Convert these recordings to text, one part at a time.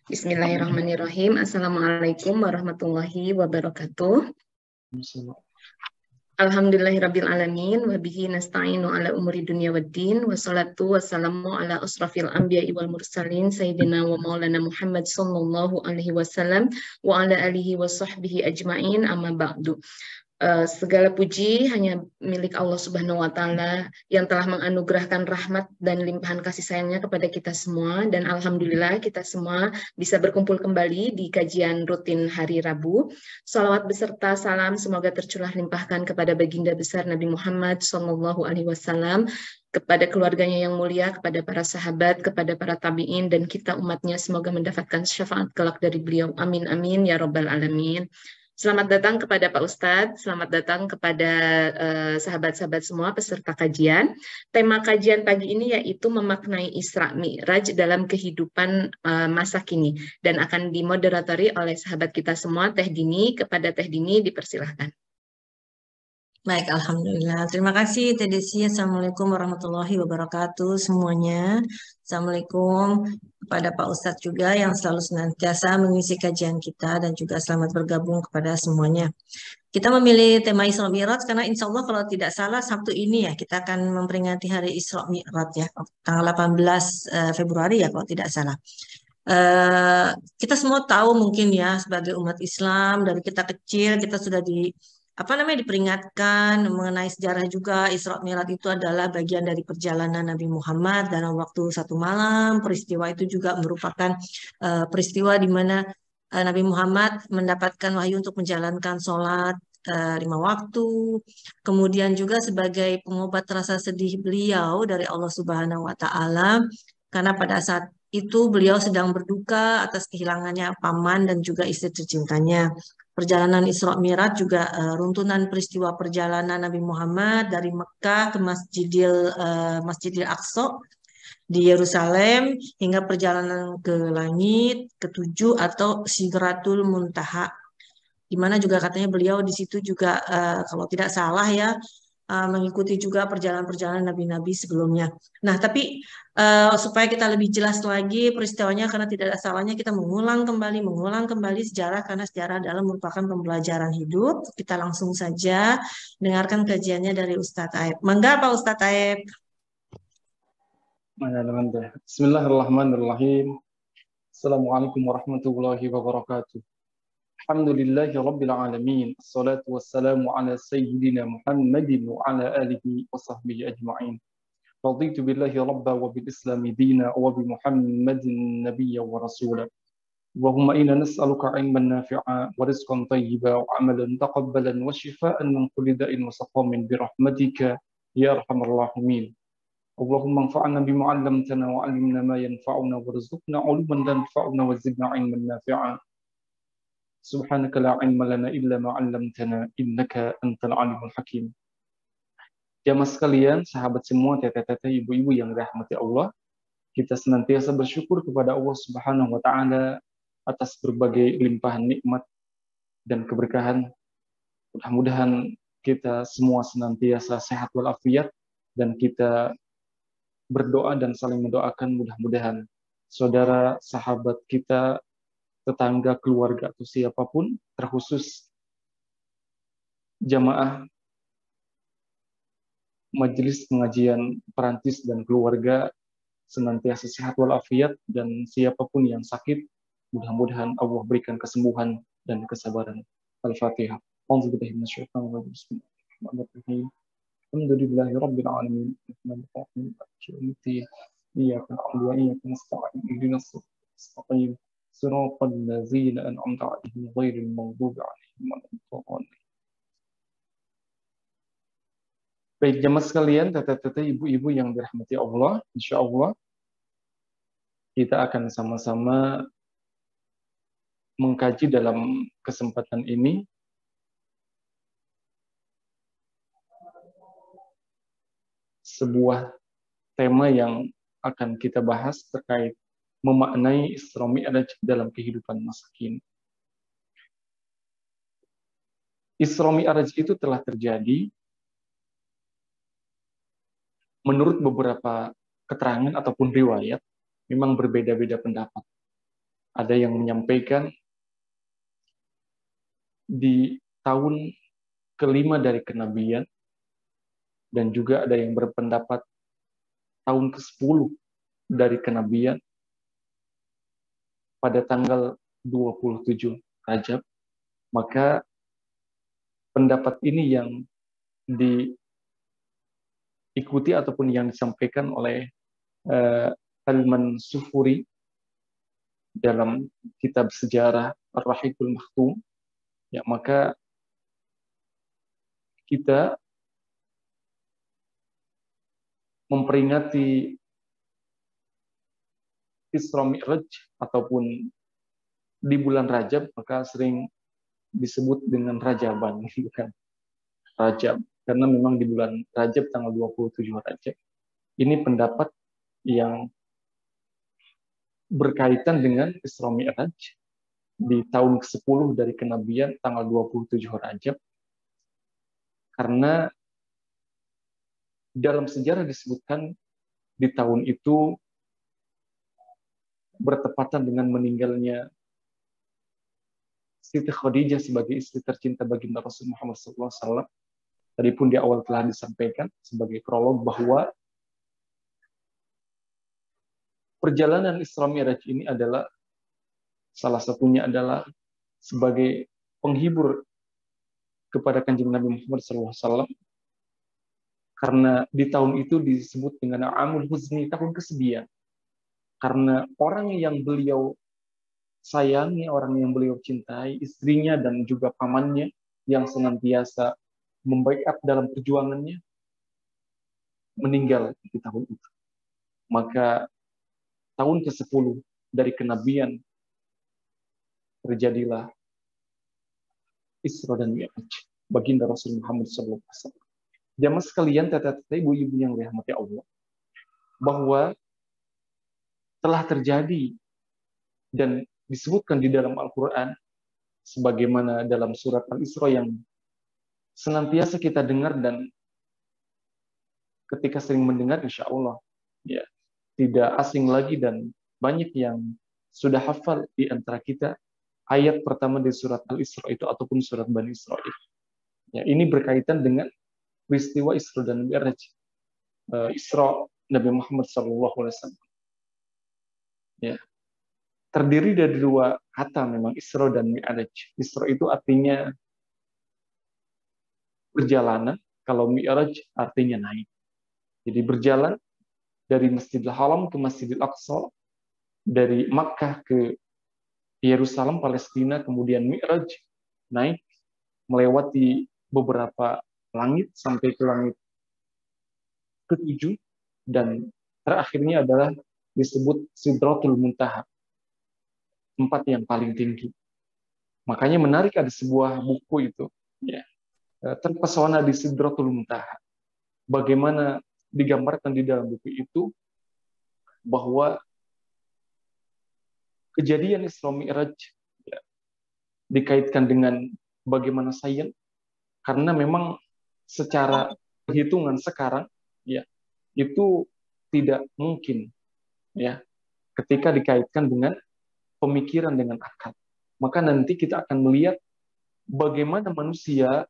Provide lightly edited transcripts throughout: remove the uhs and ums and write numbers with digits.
Bismillahirrahmanirrahim. Assalamualaikum warahmatullahi wabarakatuh. Alhamdulillahirabbil alamin wa bihi nasta'inu ala umuri dunya waddin wassalatu wassalamu ala asrafil anbiya'i wal mursalin sayyidina wa maulana Muhammad sallallahu alaihi wasallam wa ala alihi wa sahbihi ajmain amma ba'du. Segala puji hanya milik Allah Subhanahu wa Ta'ala yang telah menganugerahkan rahmat dan limpahan kasih sayangnya kepada kita semua, dan alhamdulillah kita semua bisa berkumpul kembali di kajian rutin hari Rabu. Salawat beserta salam semoga tercurah limpahkan kepada baginda besar Nabi Muhammad SAW, kepada keluarganya yang mulia, kepada para sahabat, kepada para tabi'in, dan kita umatnya semoga mendapatkan syafaat kelak dari beliau. Amin amin ya rabbal alamin. Selamat datang kepada Pak Ustadz, selamat datang kepada sahabat-sahabat semua peserta kajian. Tema kajian pagi ini yaitu memaknai Isra Mi'raj dalam kehidupan masa kini, dan akan dimoderatori oleh sahabat kita semua, Teh Dini. Kepada Teh Dini dipersilahkan. Baik, alhamdulillah. Terima kasih Teh Desi. Assalamualaikum warahmatullahi wabarakatuh semuanya. Assalamualaikum kepada Pak Ustadz juga yang selalu senantiasa mengisi kajian kita, dan juga selamat bergabung kepada semuanya. Kita memilih tema Isra Mi'raj karena insya Allah kalau tidak salah Sabtu ini ya kita akan memperingati hari Isra Mi'raj ya, tanggal 18 Februari ya kalau tidak salah. Kita semua tahu mungkin ya sebagai umat Islam dari kita kecil kita sudah diperingatkan mengenai sejarah juga. Isra Mi'raj itu adalah bagian dari perjalanan Nabi Muhammad dalam waktu satu malam. Peristiwa itu juga merupakan peristiwa di mana Nabi Muhammad mendapatkan wahyu untuk menjalankan sholat 5 waktu. Kemudian juga sebagai pengobat rasa sedih beliau dari Allah Subhanahu wa Ta'ala, karena pada saat itu beliau sedang berduka atas kehilangannya paman dan juga istri tercintanya. Perjalanan Isra Mi'raj juga runtunan peristiwa perjalanan Nabi Muhammad dari Mekah ke Masjidil Aqsa di Yerusalem hingga perjalanan ke langit ketujuh atau Sidratul Muntaha, di mana juga katanya beliau di situ juga kalau tidak salah ya mengikuti juga perjalanan-perjalanan nabi-nabi sebelumnya. Nah, tapi supaya kita lebih jelas lagi peristiwanya, karena tidak ada salahnya kita mengulang kembali sejarah, karena sejarah adalah merupakan pembelajaran hidup. Kita langsung saja dengarkan kajiannya dari Ustadz Aib. Mangga Pak Ustadz Aib. Bismillahirrahmanirrahim. Assalamualaikum warahmatullahi wabarakatuh. Alhamdulillahi rabbil alamin. Assalatu wassalamu ala sayyidina Muhammadin wa ala alihi wa sahbihi ajma'in. Raditu billahi rabba wa bil islami dina wa bi Muhammadin nabiyya wa rasula. Allahumma inna nas'aluka ilman nafi'a wa rizqan tayyiba wa amalan taqabbalan wa shifaan min kulli da'in wa saqamin bi rahmatika ya arhamar rahimin. Allahumma anfa'na bima 'allamtana wa 'allimna ma yanfa'una warzuqna 'ilman yanfa'una wa zidna 'ilman nafi'a. Subhanaka la 'ilma lana illa ma 'allamtana innaka antal 'alimul hakim. Jamaah sekalian, sahabat semua, teteh-teteh, ibu-ibu yang dirahmati Allah, kita senantiasa bersyukur kepada Allah Subhanahu wa Ta'ala atas berbagai limpahan nikmat dan keberkahan. Mudah-mudahan kita semua senantiasa sehat walafiat, dan kita berdoa dan saling mendoakan mudah-mudahan saudara, sahabat kita, tetangga, keluarga, atau siapapun, terkhusus jamaah majelis pengajian Perantis dan keluarga, senantiasa sehat walafiat, dan siapapun yang sakit, mudah-mudahan Allah berikan kesembuhan dan kesabaran. Al-Fatihah. Bismillahirrahmanirrahim. Alhamdulillahi rabbil alamin. Iyyaka na'budu wa iyyaka nasta'in. Ihdinas siratal siratal ladzina an'amta 'alaihim ghairil maghdubi 'alaihim waladdallin. Baik jemaah sekalian, teteh-teteh, ibu-ibu yang dirahmati Allah, insya Allah kita akan sama-sama mengkaji dalam kesempatan ini sebuah tema yang akan kita bahas terkait memaknai Isra Mi'raj dalam kehidupan masa kini. Isra Mi'raj itu telah terjadi menurut beberapa keterangan ataupun riwayat, memang berbeda-beda pendapat. Ada yang menyampaikan di tahun kelima dari kenabian, dan juga ada yang berpendapat tahun ke-10 dari kenabian pada tanggal 27 Rajab. Maka pendapat ini yang diikuti ataupun yang disampaikan oleh Al-Mansufuri dalam kitab sejarah Ar-Rahiqul Maktum. Ya, maka kita memperingati Isra Mi'raj ataupun di bulan Rajab, maka sering disebut dengan Rajaban, bukan Rajab, karena memang di bulan Rajab tanggal 27 Rajab. Ini pendapat yang berkaitan dengan Isra Mi'raj di tahun ke-10 dari kenabian tanggal 27 Rajab, karena dalam sejarah disebutkan di tahun itu bertepatan dengan meninggalnya Siti Khadijah sebagai istri tercinta baginda Rasul Muhammad SAW. Tadi pun di awal telah disampaikan sebagai prolog bahwa perjalanan Isra Mi'raj ini adalah salah satunya adalah sebagai penghibur kepada Kanjeng Nabi Muhammad SAW, karena di tahun itu disebut dengan Amul Huzni, tahun kesedihan, karena orang yang beliau sayangi, orang yang beliau cintai, istrinya dan juga pamannya yang senantiasa membackup dalam perjuangannya, meninggal di tahun itu. Maka tahun ke-10 dari kenabian terjadilah Isra dan Mi'raj baginda Rasul Muhammad SAW. Jamaah sekalian, tete-tete, ibu-ibu yang dirahmati Allah, bahwa telah terjadi dan disebutkan di dalam Al-Quran, sebagaimana dalam surat Al-Isra yang senantiasa kita dengar, dan ketika sering mendengar, insya Allah ya, tidak asing lagi dan banyak yang sudah hafal di antara kita ayat pertama di surat Al-Isra itu ataupun surat Bani Israil. Ya, ini berkaitan dengan peristiwa Isra dan Mi'raj. Isra Nabi Muhammad SAW. Ya, terdiri dari dua kata memang, Isra dan Mi'raj. Isra itu artinya perjalanan, kalau Mi'raj artinya naik. Jadi berjalan dari Masjidil Haram ke Masjidil Aqsa, dari Makkah ke Yerusalem, Palestina, kemudian Mi'raj, naik melewati beberapa langit sampai ke langit ke-7, dan terakhirnya adalah disebut Sidratul Muntaha, tempat yang paling tinggi. Makanya menarik, ada sebuah buku itu, ya, terpesona di Sidratul Muntaha. Bagaimana digambarkan di dalam buku itu bahwa kejadian Isra Mi'raj ya, dikaitkan dengan bagaimana sayang, karena memang secara perhitungan sekarang ya itu tidak mungkin ya ketika dikaitkan dengan pemikiran, dengan akal. Maka nanti kita akan melihat bagaimana manusia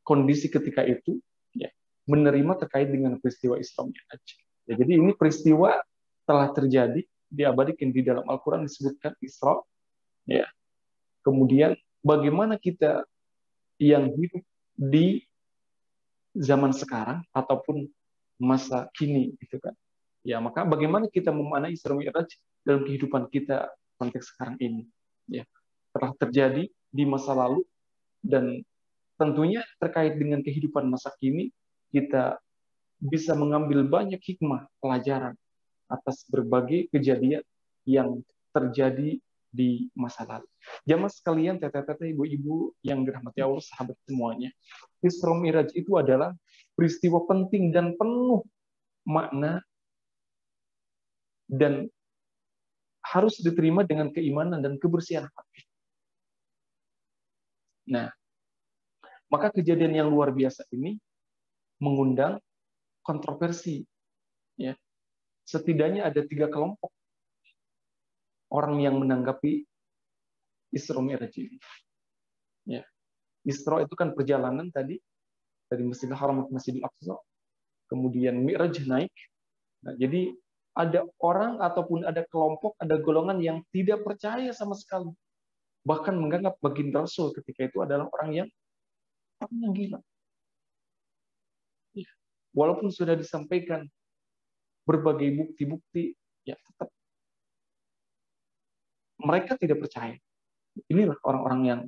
kondisi ketika itu ya menerima terkait dengan peristiwa Isra Mi'raj. Ya, jadi ini peristiwa telah terjadi, diabadikan di dalam Al-Quran, disebutkan Isra. Ya. Kemudian bagaimana kita yang hidup di zaman sekarang ataupun masa kini, gitu kan? Ya, maka bagaimana kita memaknai Isra Mi'raj dalam kehidupan kita konteks sekarang ini? Ya, telah terjadi di masa lalu, dan tentunya terkait dengan kehidupan masa kini, kita bisa mengambil banyak hikmah pelajaran atas berbagai kejadian yang terjadi di masa lalu. Jamaah sekalian, tete-tete, ibu-ibu yang dirahmati Allah, sahabat semuanya, Isra Mi'raj itu adalah peristiwa penting dan penuh makna, dan harus diterima dengan keimanan dan kebersihan hati. Nah, maka kejadian yang luar biasa ini mengundang kontroversi. Ya. Setidaknya ada 3 kelompok orang yang menanggapi Isra Mi'raj ini. Ya. Isra itu kan perjalanan tadi dari Masjidil Haram ke Masjidil Aqsa, kemudian Mi'raj naik. Nah, jadi ada orang ataupun ada kelompok, ada golongan yang tidak percaya sama sekali, bahkan menganggap baginda Rasul ketika itu adalah orang yang gila. Ya. Walaupun sudah disampaikan berbagai bukti-bukti, ya tetap mereka tidak percaya. Inilah orang-orang yang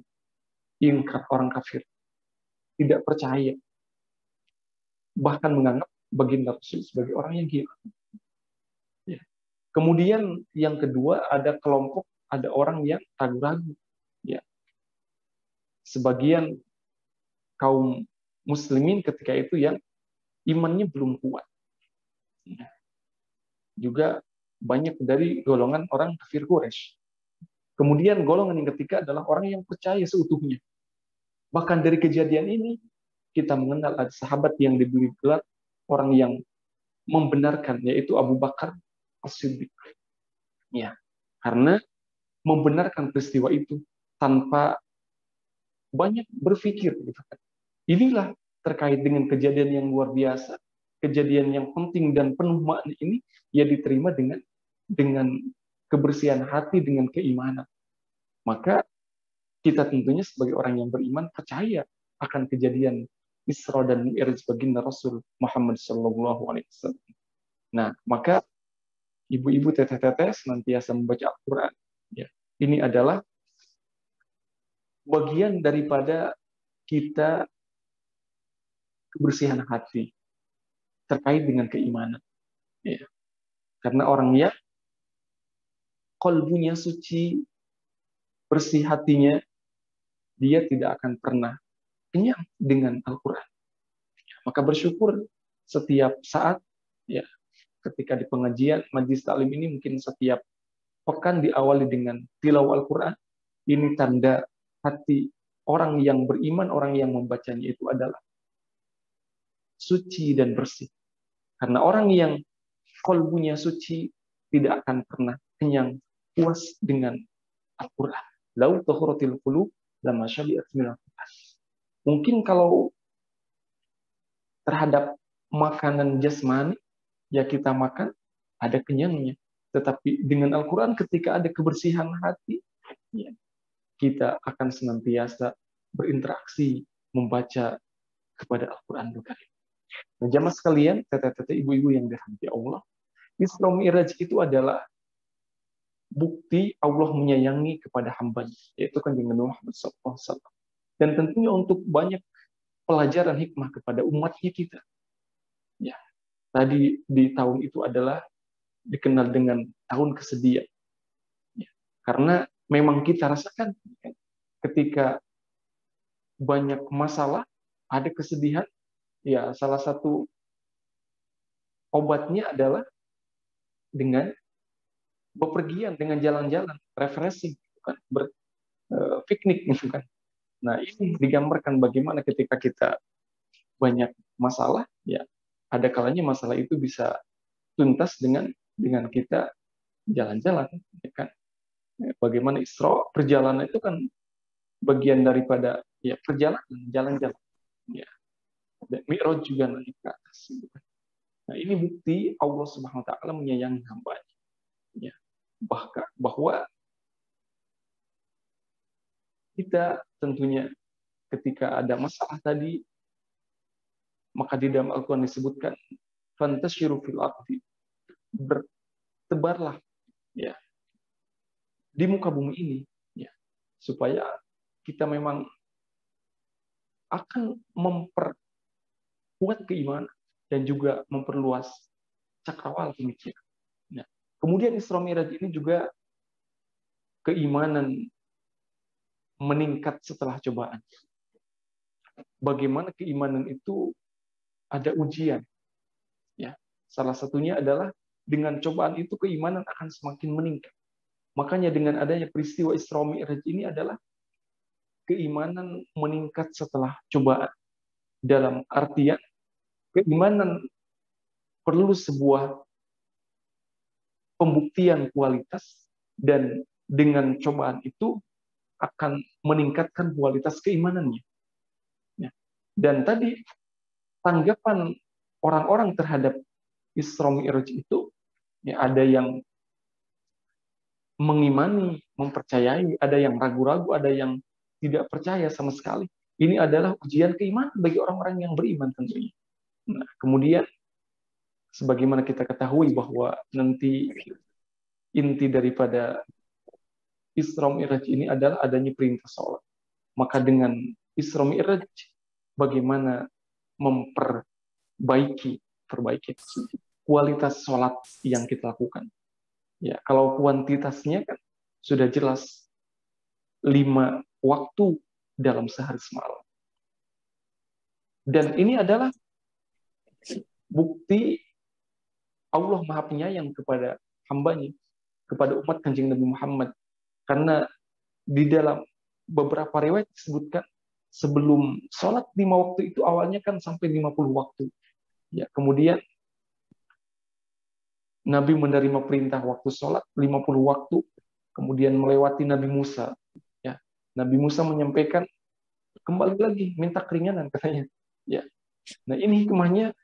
ingkar, orang kafir, tidak percaya, bahkan menganggap baginda Rasul sebagai orang yang gila. Ya. Kemudian yang kedua ada kelompok, ada orang yang ragu-ragu. Ya. Sebagian kaum muslimin ketika itu yang imannya belum kuat. Ya. Juga banyak dari golongan orang kafir Quraisy. Kemudian golongan yang ketiga adalah orang yang percaya seutuhnya. Bahkan dari kejadian ini, kita mengenal ada sahabat yang diberi gelar orang yang membenarkan, yaitu Abu Bakar As-Siddiq. Ya, karena membenarkan peristiwa itu tanpa banyak berpikir. Inilah terkait dengan kejadian yang luar biasa, kejadian yang penting dan penuh makna ini, ya diterima dengan kebersihan hati, dengan keimanan. Maka kita tentunya sebagai orang yang beriman percaya akan kejadian Isra dan Mi'raj baginda Rasul Muhammad SAW. Nah, maka ibu-ibu teteh-teteh senantiasa membaca Al-Quran. Ya, ini adalah bagian daripada kita kebersihan hati terkait dengan keimanan. Ya. Karena orang yang qalbunya suci, bersih hatinya, dia tidak akan pernah kenyang dengan Al-Quran. Maka bersyukur setiap saat, ya, ketika di pengajian, majlis taklim ini mungkin setiap pekan diawali dengan tilawah Al-Quran. Ini tanda hati orang yang beriman, orang yang membacanya itu adalah suci dan bersih. Karena orang yang qalbunya suci tidak akan pernah kenyang, puas dengan Al-Quran. Lau tahuratil qulub lama syabi'at minal Quran. Mungkin kalau terhadap makanan jasmani, ya kita makan, ada kenyangnya. Tetapi dengan Al-Quran ketika ada kebersihan hati, ya, kita akan senantiasa berinteraksi, membaca kepada Al-Quran Al-Karim. Nah, jamaah sekalian, teteh-teteh, ibu-ibu yang dirahmati Allah, Isra Mi'raj itu adalah bukti Allah menyayangi kepada hambanya, yaitu kanjeng Nabi Muhammad SAW. Dan tentunya untuk banyak pelajaran hikmah kepada umatnya kita. Ya, tadi di tahun itu adalah dikenal dengan tahun kesedihan. Ya, karena memang kita rasakan ketika banyak masalah, ada kesedihan, ya salah satu obatnya adalah dengan bepergian, dengan jalan-jalan, refreshing, bukan piknik, gitu kan. Nah, ini digambarkan bagaimana ketika kita banyak masalah, ya ada kalanya masalah itu bisa tuntas dengan kita jalan-jalan, ya kan. Bagaimana Isra, perjalanan itu kan bagian daripada ya perjalanan, jalan-jalan. Ya. Dan Mi'raj juga naik ke atas. Gitu kan. Nah, ini bukti Allah Subhanahu wa taala menyayangi hamba-Nya. Ya. Bahwa kita tentunya ketika ada masalah tadi, maka di dalam Al-Quran disebutkan fantasyiru fil ardi, bertebarlah, ya, di muka bumi ini, ya, supaya kita memang akan memperkuat keimanan dan juga memperluas cakrawala pemikiran. Nah, kemudian Isra Mi'raj ini juga keimanan meningkat setelah cobaan. Bagaimana keimanan itu ada ujian. Ya, salah satunya adalah dengan cobaan itu keimanan akan semakin meningkat. Makanya dengan adanya peristiwa Isra Mi'raj ini adalah keimanan meningkat setelah cobaan. Dalam artian keimanan perlu sebuah pembuktian kualitas dan dengan cobaan itu akan meningkatkan kualitas keimanannya. Ya. Dan tadi tanggapan orang-orang terhadap Isra Mi'raj itu, ya, ada yang mengimani, mempercayai, ada yang ragu-ragu, ada yang tidak percaya sama sekali. Ini adalah ujian keimanan bagi orang-orang yang beriman tentunya. Nah, kemudian sebagaimana kita ketahui bahwa nanti inti daripada Isra Mi'raj ini adalah adanya perintah sholat. Maka dengan Isra Mi'raj, bagaimana memperbaiki kualitas sholat yang kita lakukan. Ya, kalau kuantitasnya kan sudah jelas 5 waktu dalam sehari semalam. Dan ini adalah bukti Allah Maha Penyayang kepada hambanya, kepada umat Kanjeng Nabi Muhammad. Karena di dalam beberapa riwayat disebutkan sebelum sholat 5 waktu itu awalnya kan sampai 50 waktu. Ya, kemudian Nabi menerima perintah waktu sholat 50 waktu, kemudian melewati Nabi Musa. Ya, Nabi Musa menyampaikan kembali lagi minta keringanan katanya. Ya, nah ini hikmahnya,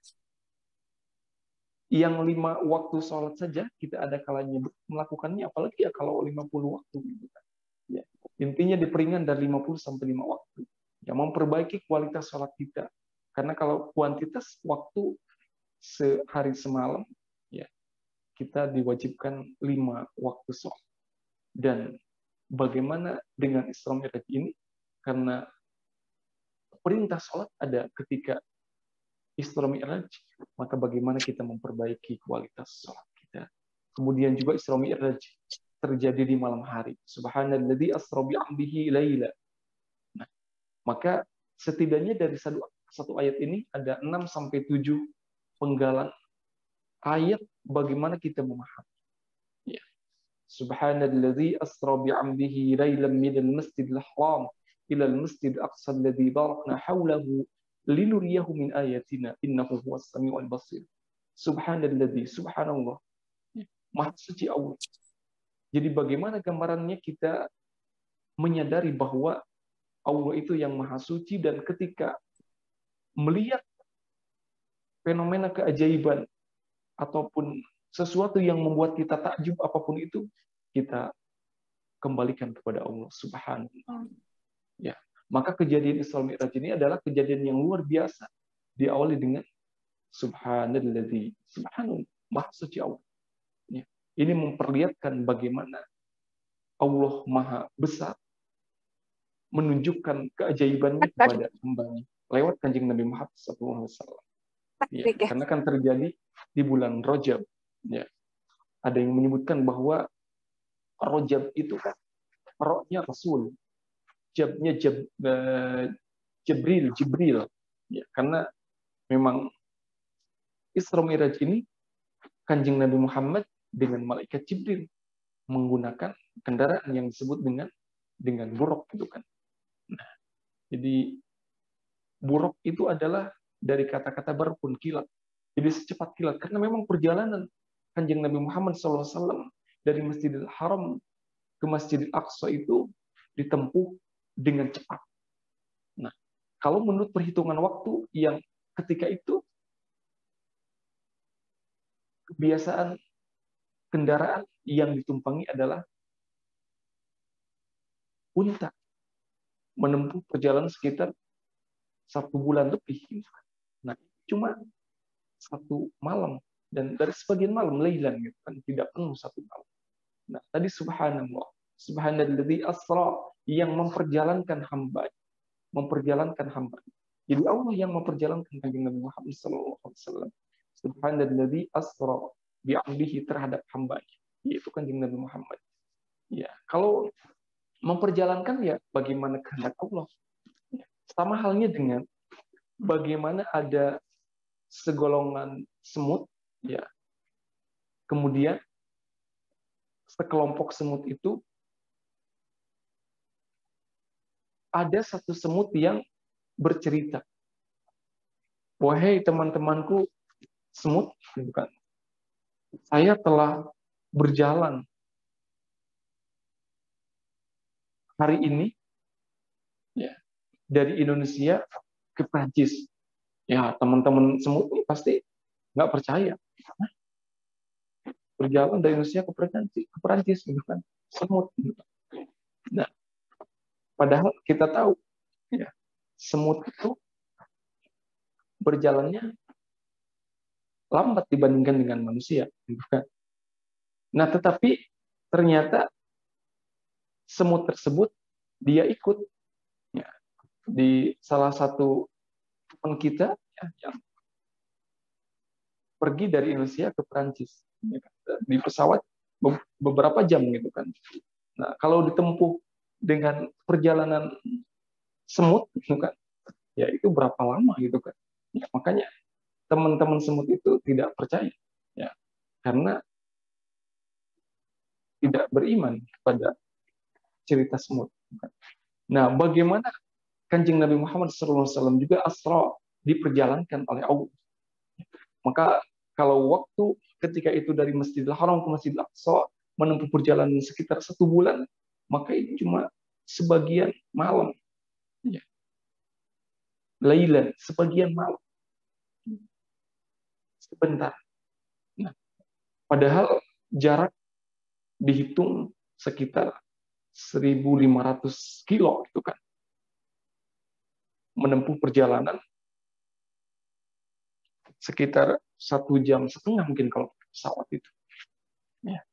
yang 5 waktu sholat saja kita ada kalanya melakukannya, apalagi ya kalau 50 waktu. Ya, intinya diperingan dari 50 sampai 5 waktu. Ya, memperbaiki kualitas sholat kita. Karena kalau kuantitas waktu sehari semalam, ya, kita diwajibkan 5 waktu sholat. Dan bagaimana dengan Isra Mi'raj ini? Karena perintah sholat ada ketika Isra Mi'raj, maka bagaimana kita memperbaiki kualitas sholat kita. Kemudian juga Isra Mi'raj terjadi di malam hari. Subhanalladzi asra bi'abdihi laila. Nah, maka setidaknya dari satu ayat ini ada 6-7 penggalan ayat bagaimana kita memahami. Ya. Subhanalladzi asra bi'abdihi lailan minal masjidil haram ilal masjidil aqsa alladzi barakna haulahu linuriyahu min ayatina innahu huwas samiul basir. Subhanalladzi, subhanallah. Maha suci Allah. Jadi bagaimana gambarannya kita menyadari bahwa Allah itu yang maha suci, dan ketika melihat fenomena keajaiban ataupun sesuatu yang membuat kita takjub apapun itu, kita kembalikan kepada Allah Subhanahu. Ya, maka kejadian Isra Mi'raj ini adalah kejadian yang luar biasa, diawali dengan Subhanalladzi, subhanallah, maha suci Allah. Ya, ini memperlihatkan bagaimana Allah maha besar, menunjukkan keajaibannya kepada hambanya lewat Kanjeng Nabi Muhammad SAW. Ya, karena kan terjadi di bulan Rajab. Ya. Ada yang menyebutkan bahwa Rajab itu kan rohnya Rasul, jabnya Jibril. Ya, karena memang Isra Mi'raj ini Kanjeng Nabi Muhammad dengan malaikat Jibril menggunakan kendaraan yang disebut dengan buruk itu kan. Nah, jadi buruk itu adalah dari kata-kata barqun, kilat. Jadi secepat kilat, karena memang perjalanan Kanjeng Nabi Muhammad SAW dari Masjidil Haram ke Masjidil Aqsa itu ditempuh dengan cepat. Nah, kalau menurut perhitungan waktu yang ketika itu, kebiasaan kendaraan yang ditumpangi adalah unta, menempuh perjalanan sekitar 1 bulan lebih. Nah, cuma 1 malam, dan dari sebagian malam lailan gitu kan, tidak penuh 1 malam. Nah, tadi subhanallah, subhanalladzi asra, yang memperjalankan hamba. Jadi Allah yang memperjalankan Kanjeng Nabi Muhammad SAW. Subhanalladzi asra bi'abdihi, terhadap hambanya, yaitu Kanjeng Nabi Muhammad. Ya, kalau memperjalankan ya bagaimana kehendak Allah. Sama halnya dengan bagaimana ada segolongan semut, ya. Kemudian sekelompok semut itu, ada satu semut yang bercerita, wahai teman-temanku semut, bukan, saya telah berjalan hari ini ya, dari Indonesia ke Prancis. Ya, teman-teman semut ini pasti nggak percaya. Berjalan dari Indonesia ke Prancis gitu kan. Semut. Nah, padahal kita tahu ya, semut itu berjalannya lambat dibandingkan dengan manusia, gitu kan. Nah, tetapi ternyata semut tersebut dia ikut ya, di salah satu teman kita ya, yang pergi dari Indonesia ke Prancis ya, di pesawat beberapa jam gitu kan. Nah, kalau ditempuh dengan perjalanan semut gitu kan, ya itu berapa lama gitu kan. Ya, makanya teman-teman semut itu tidak percaya ya, karena tidak beriman kepada cerita semut. Nah, bagaimana Kanjeng Nabi Muhammad SAW juga Asra diperjalankan oleh Allah. Maka kalau waktu ketika itu dari Masjidil Haram ke Masjidil Aqsa menempuh perjalanan sekitar 1 bulan, maka itu cuma sebagian malam. Ya. Lailan, sebagian malam. Sebentar. Nah, padahal jarak dihitung sekitar 1.500 kilo itu kan. Menempuh perjalanan sekitar 1,5 jam mungkin kalau pesawat itu. Ya.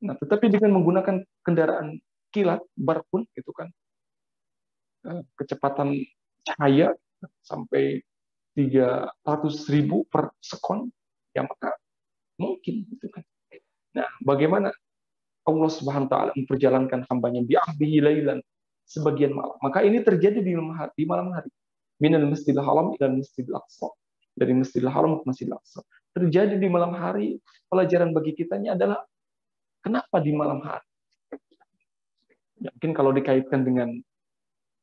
Nah, tetapi dengan menggunakan kendaraan kilat, bar pun itu kan, kecepatan cahaya sampai 300.000 per sekon, ya maka mungkin itu kan. Nah, bagaimana Allah Subhanahu wa taala memperjalankan hambanya bi'ahdihi lailan sebagian malam. Maka ini terjadi di malam hari. Minal Masjidil Haram ila Masjidil Aqsa. Dari Masjidil Haram ke Masjidil Aqsa. Terjadi di malam hari. Pelajaran bagi kitanya adalah kenapa di malam hari? Ya, mungkin kalau dikaitkan dengan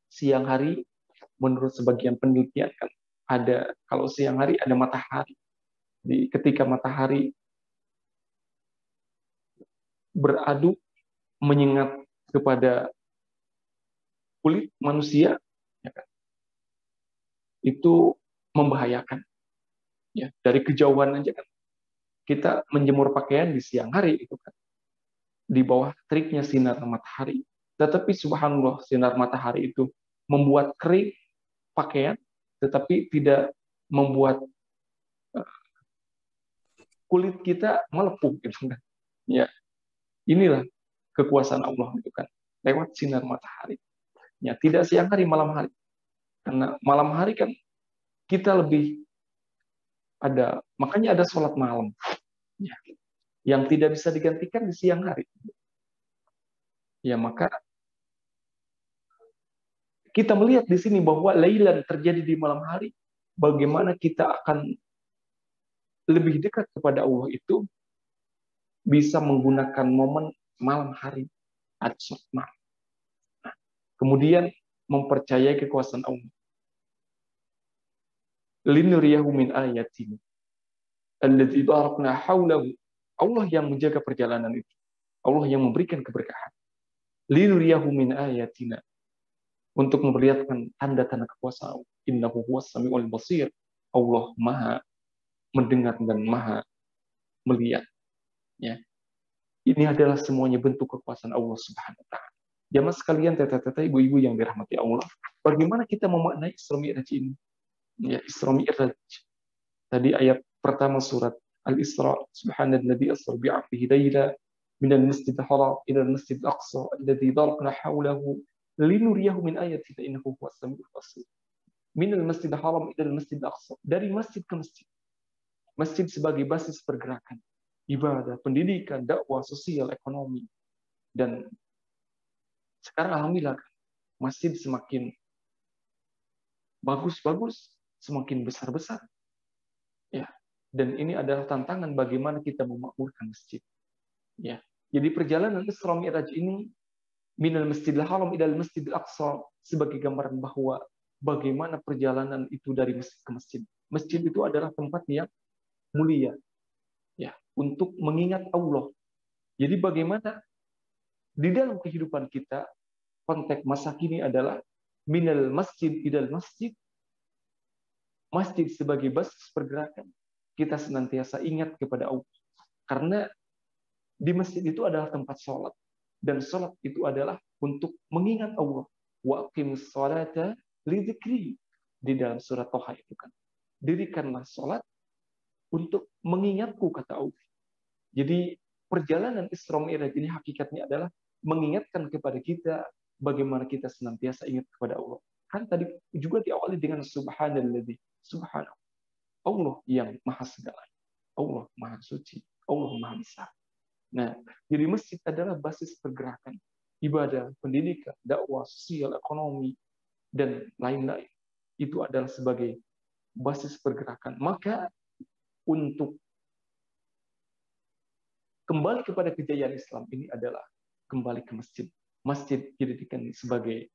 siang hari, menurut sebagian penelitian kan ada, kalau siang hari ada matahari. Ketika matahari beradu menyengat kepada kulit manusia, ya kan, itu membahayakan. Ya, dari kejauhan aja kan kita menjemur pakaian di siang hari itu kan, di bawah teriknya sinar matahari. Tetapi subhanallah, sinar matahari itu membuat kering pakaian, tetapi tidak membuat kulit kita melepuh gitu kan. Ya, inilah kekuasaan Allah itu kan, lewat sinar matahari. Ya, tidak siang hari, malam hari. Karena malam hari kan kita lebih ada, makanya ada sholat malam. Ya, yang tidak bisa digantikan di siang hari. Ya, maka kita melihat di sini bahwa lailan terjadi di malam hari, bagaimana kita akan lebih dekat kepada Allah itu bisa menggunakan momen malam hari atau sholat malam. Nah, kemudian mempercayai kekuasaan Allah. Linuriyahu min ayatina alladzi barakna haulahu. Allah yang menjaga perjalanan itu. Allah yang memberikan keberkahan. Linuriyahu min ayatina, untuk memperlihatkan tanda-tanda kekuasaan. Innahu huwas samiul basir. Allah Maha mendengar dan Maha melihat. Ya. Ini adalah semuanya bentuk kekuasaan Allah Subhanahu wa taala. Jamaah sekalian, tete-tete, ibu-ibu yang dirahmati Allah, bagaimana kita memaknai Isra Mi'raj ini? Ya, Isra Mi'raj. Tadi ayat pertama surat Al-Isra, subhanalladzi asra bi'abdihi laila minal masjidil haram ila al-masjidil aqsa alladzi barakna hawlahu linuriyahu min ayatina innahu huwas samiul basir. Minal masjidil haram ila al-masjidil aqsa, dari masjid ke masjid. Masjid sebagai basis pergerakan, ibadah, pendidikan, dakwah, sosial, ekonomi. Dan sekarang alhamdulillah masjid semakin bagus-bagus, semakin besar-besar. Ya, dan ini adalah tantangan bagaimana kita memakmurkan masjid. Ya, jadi perjalanan Isra Mi'raj ini minal Masjidil Haram ilal Masjidil Aqsa sebagai gambaran bahwa bagaimana perjalanan itu dari masjid ke masjid. Masjid itu adalah tempat yang mulia, ya, untuk mengingat Allah. Jadi bagaimana di dalam kehidupan kita konteks masa kini adalah minal masjid idal masjid, masjid sebagai basis pergerakan. Kita senantiasa ingat kepada Allah. Karena di masjid itu adalah tempat sholat. Dan sholat itu adalah untuk mengingat Allah. Wa aqimus sholata lidzikri. Di dalam surat Toha itu kan. Dirikanlah sholat untuk mengingatku, kata Allah. Jadi perjalanan Isra Mi'raj ini hakikatnya adalah mengingatkan kepada kita bagaimana kita senantiasa ingat kepada Allah. Kan tadi juga diawali dengan subhanalladzi, subhanallah. Allah yang maha segala. Allah maha suci. Allah maha besar. Nah, jadi masjid adalah basis pergerakan, ibadah, pendidikan, dakwah, sosial, ekonomi, dan lain-lain. Itu adalah sebagai basis pergerakan. Maka untuk kembali kepada kejayaan Islam ini adalah kembali ke masjid. Masjid dijadikan sebagai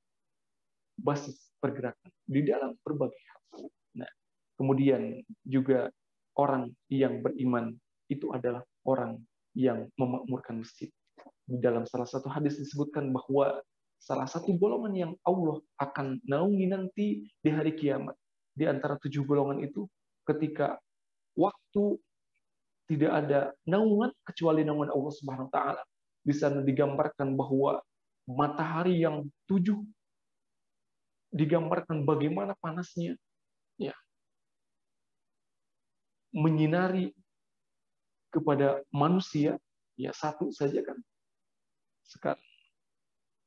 basis pergerakan di dalam berbagai hal. Nah, kemudian juga orang yang beriman itu adalah orang yang memakmurkan masjid. Di dalam salah satu hadis disebutkan bahwa salah satu golongan yang Allah akan naungi nanti di hari kiamat. Di antara 7 golongan itu ketika waktu tidak ada naungan kecuali naungan Allah Subhanahu wa taala. Di sana digambarkan bahwa matahari yang 7 digambarkan bagaimana panasnya, ya, menyinari kepada manusia, ya satu saja kan. Sekarang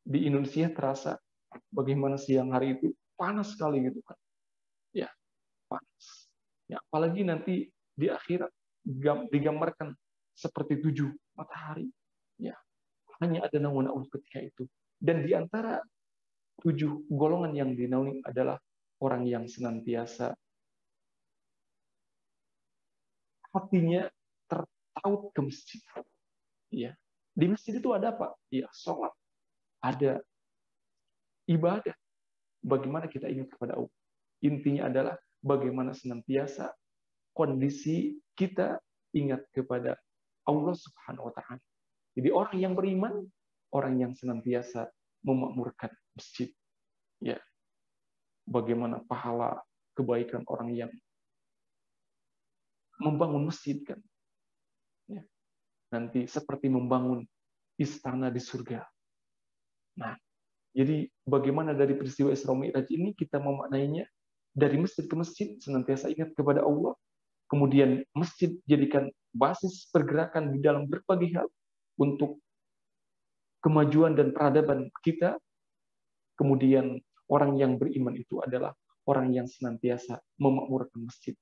di Indonesia terasa bagaimana siang hari itu panas sekali gitu kan, ya panas. Ya apalagi nanti di akhirat digambarkan seperti 7 matahari, ya hanya ada naungan Allah ketika itu. Dan di antara 7 golongan yang dinaungi adalah orang yang senantiasa hatinya tertaut ke masjid. Ya, di masjid itu ada apa? Ya, sholat, ada ibadah. Bagaimana kita ingat kepada Allah? Intinya adalah bagaimana senantiasa kondisi kita ingat kepada Allah Subhanahu wa taala. Jadi orang yang beriman, orang yang senantiasa memakmurkan masjid. Ya. Bagaimana pahala kebaikan orang yang membangun masjid kan. Ya. Nanti seperti membangun istana di surga. Nah, jadi bagaimana dari peristiwa Isra Mi'raj ini kita memaknainya dari masjid ke masjid senantiasa ingat kepada Allah. Kemudian masjid jadikan basis pergerakan di dalam berbagai hal untuk kemajuan dan peradaban kita. Kemudian orang yang beriman itu adalah orang yang senantiasa memakmurkan masjid.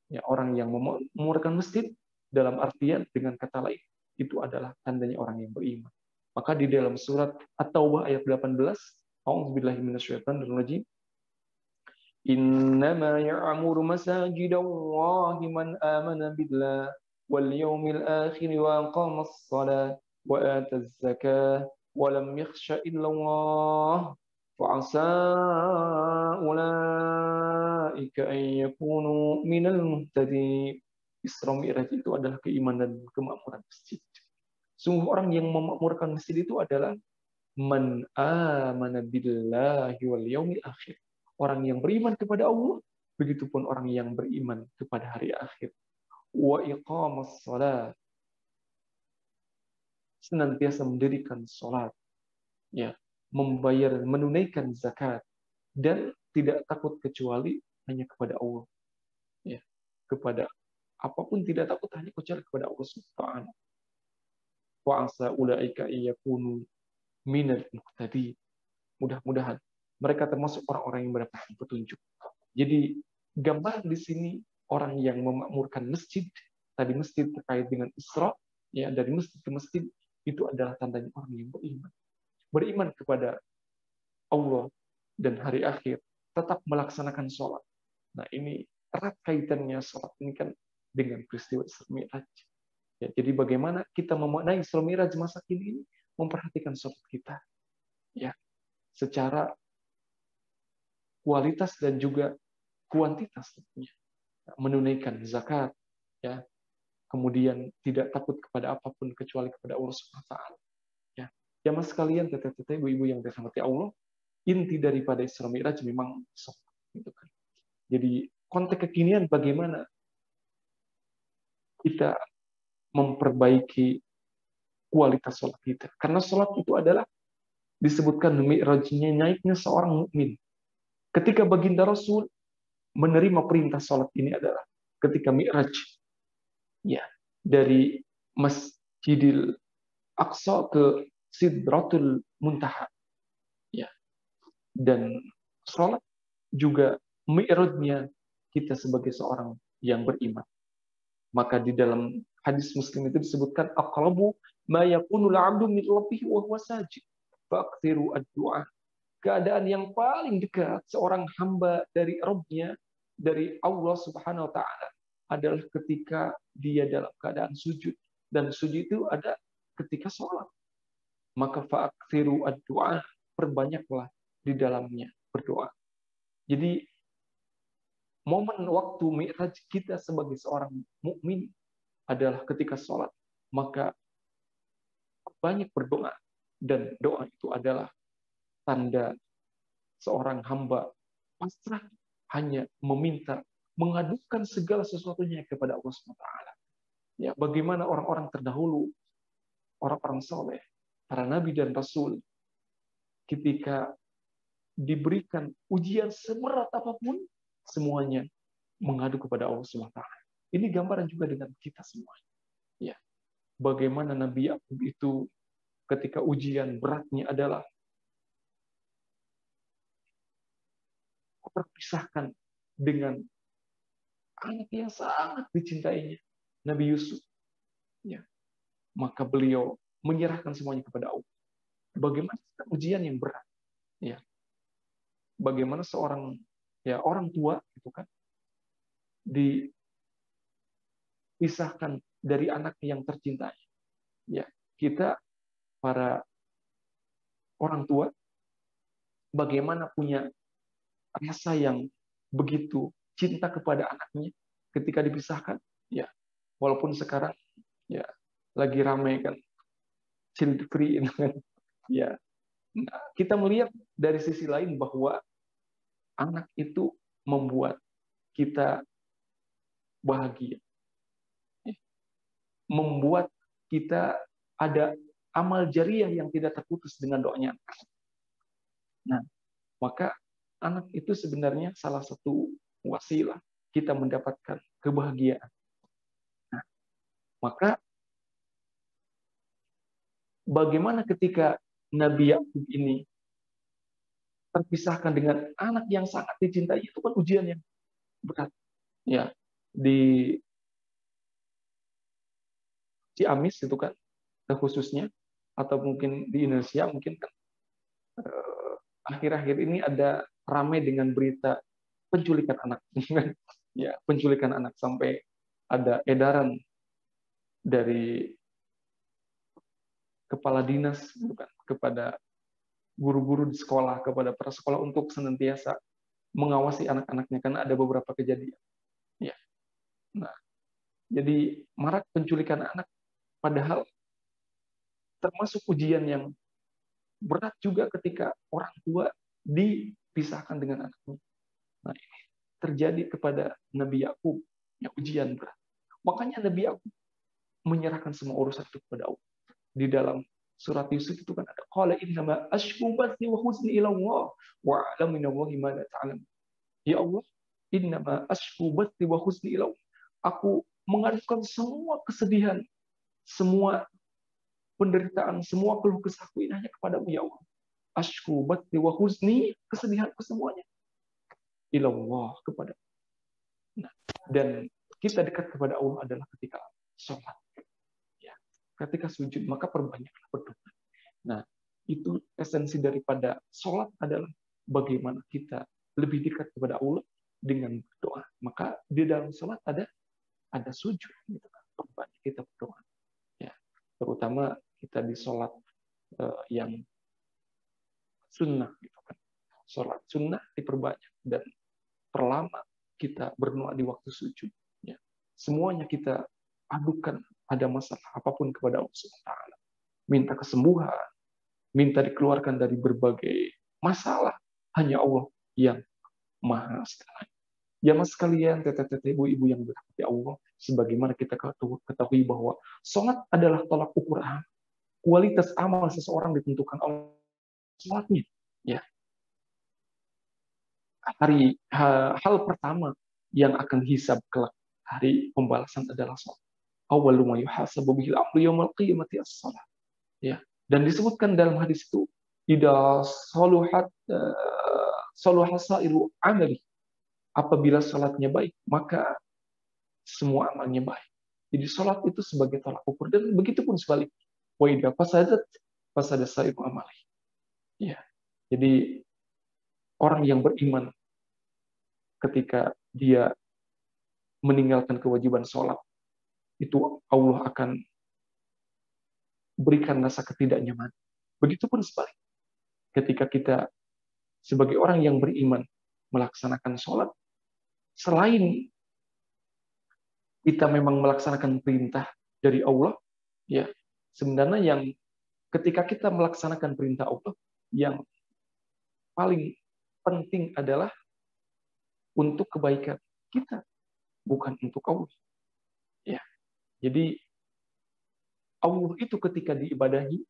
Ya, orang yang memakmurkan masjid dalam artian dengan kata lain itu adalah tandanya orang yang beriman. Maka di dalam surat At-Taubah ayat 18, A'udzubillahi minasyaitonir rajim. Innama ya'muru masajidallahi man amana billah wal yawmil akhir wa aqamas shalah wa ataz zakah wa lam yakhsha illa Allah fa 'asa ulaika an yakunu minal muhtadin. Isra Mi'raj itu adalah keimanan dan kemakmuran masjid. Sungguh orang yang memakmurkan masjid itu adalah man amana billahi wal yawmil akhir. Orang yang beriman kepada Allah, begitupun orang yang beriman kepada hari akhir. Wa iqamas shalah. Senantiasa mendirikan salat, ya, membayar, menunaikan zakat, dan tidak takut kecuali hanya kepada Allah. Ya, kepada apapun tidak takut hanya kecuali kepada Allah Subhanahu wa asa ulaika yakunu minal muhtadin. Mudah-mudahan mereka termasuk orang-orang yang mendapatkan petunjuk. Jadi gambar di sini orang yang memakmurkan masjid, tadi masjid terkait dengan Isra, ya dari masjid ke masjid itu adalah tandanya orang yang beriman. Beriman kepada Allah dan hari akhir, tetap melaksanakan sholat. Nah ini erat kaitannya sholat ini kan dengan peristiwa Isra Mi'raj. Ya, jadi bagaimana kita memaknai Isra Mi'raj masa kini ini, memperhatikan sholat kita, ya, secara kualitas dan juga kuantitas tentunya. Menunaikan zakat, ya, kemudian tidak takut kepada apapun kecuali kepada Allah Subhanahu wa taala. Ya. Jamaah sekalian, teteh-teteh, ibu-ibu yang dirahmati Allah, inti daripada Isra Mi'raj memang sholat, gitu kan. Jadi konteks kekinian bagaimana kita memperbaiki kualitas sholat kita. Karena sholat itu adalah disebutkan mi'rajnya naiknya seorang mukmin. Ketika baginda Rasul menerima perintah sholat ini adalah ketika mi'raj, ya, dari Masjidil Aqsa ke Sidratul Muntaha, ya. Dan sholat juga mi'rajnya kita sebagai seorang yang beriman. Maka di dalam hadis Muslim itu disebutkan aqrabu ma yakunul 'abdu min rabbih wa huwa sajid faqtiru ad-du'a. Keadaan yang paling dekat seorang hamba dari Rabb-nya, dari Allah Subhanahu wa taala, adalah ketika dia dalam keadaan sujud, dan sujud itu ada ketika sholat. Maka faqtiru ad-du'a, perbanyaklah di dalamnya berdoa. Jadi momen waktu mi'raj kita sebagai seorang mukmin adalah ketika sholat. Maka banyak berdoa, dan doa itu adalah tanda seorang hamba pasrah, hanya meminta, mengadukan segala sesuatunya kepada Allah SWT. Ya, bagaimana orang-orang terdahulu, orang-orang soleh, para nabi dan rasul, ketika diberikan ujian seberat apapun, semuanya mengadu kepada Allah SWT. Ini gambaran juga dengan kita semua. Ya, bagaimana Nabi Yakub itu ketika ujian beratnya adalah terpisahkan dengan anak yang sangat dicintainya, Nabi Yusuf. Ya, maka beliau menyerahkan semuanya kepada Allah. Bagaimana ujian yang berat, ya. Bagaimana seorang, ya, orang tua itu kan dipisahkan dari anak yang tercintai. Ya, kita para orang tua bagaimana punya rasa yang begitu cinta kepada anaknya ketika dipisahkan, ya. Walaupun sekarang, ya, lagi ramai kan child free, kan, ya. Nah, kita melihat dari sisi lain bahwa anak itu membuat kita bahagia, membuat kita ada amal jariah yang tidak terputus dengan doanya. Nah, maka anak itu sebenarnya salah satu wasilah kita mendapatkan kebahagiaan. Nah, maka bagaimana ketika Nabi Yakub ini terpisahkan dengan anak yang sangat dicintai, itu kan ujian yang berat. Ya, di Ciamis itu kan khususnya, atau mungkin di Indonesia mungkin kan akhir-akhir ini ada ramai dengan berita penculikan anak. Ya, penculikan anak, sampai ada edaran dari kepala dinas bukan kepada guru-guru di sekolah, kepada para sekolah untuk senantiasa mengawasi anak-anaknya karena ada beberapa kejadian. Ya. Nah, jadi marak penculikan anak, padahal termasuk ujian yang berat juga ketika orang tua dipisahkan dengan anaknya. Nah, ini terjadi kepada Nabi Yakub, yang ujian berat. Makanya Nabi Yakub menyerahkan semua urusan itu kepada Allah. Di dalam surat Yusuf itu kan ada qala innama ashku bathi wa huzni ila Allah wa a'lamu minallahi ma la ta'lam. Ya Allah, innama ashku bathi wa huzni ila Allah. Aku mengadukan semua kesedihan, semua penderitaan, semua keluh kesahku ini hanya kepadamu, ya Allah. Ashku bathi wa huzni, kesedihanku semuanya ila Allah, kepada. Nah, dan kita dekat kepada Allah adalah ketika sholat. Ya, ketika sujud, maka perbanyaklah berdoa. Nah, itu esensi daripada sholat adalah bagaimana kita lebih dekat kepada Allah dengan berdoa. Maka di dalam sholat ada sujud, gitu kan. Perbanyak kita berdoa. Ya, terutama kita di sholat yang sunnah, gitu kan. Sholat sunnah diperbanyak, dan perlama kita berdoa di waktu sujud. Ya. Semuanya kita adukan ada masalah apapun kepada Allah SWT. Minta kesembuhan, minta dikeluarkan dari berbagai masalah. Hanya Allah yang maha segalanya. Jamaah sekalian, teteh-teteh, ibu-ibu yang dirahmati Allah, sebagaimana kita ketahui bahwa sholat adalah tolak ukur kualitas amal seseorang ditentukan oleh sholatnya. Ya. Hal pertama yang akan hisab kelak hari pembalasan adalah sholat. Awwalu ma yuhasabu bihil amru yaumil qiyamati as-shalah. Ya. Dan disebutkan dalam hadis itu, idza saluhat sairu amali. Apabila salatnya baik, maka semua amalnya baik. Jadi salat itu sebagai tolak ukur, dan begitu pun sebaliknya. Wa idza fasada sairu amali. Ya. Jadi orang yang beriman ketika dia meninggalkan kewajiban salat, itu Allah akan berikan rasa ketidaknyamanan. Begitupun sebaliknya. Ketika kita sebagai orang yang beriman melaksanakan sholat, selain kita memang melaksanakan perintah dari Allah, ya sebenarnya yang ketika kita melaksanakan perintah Allah, yang paling penting adalah untuk kebaikan kita, bukan untuk Allah. Ya, jadi Allah itu ketika diibadahi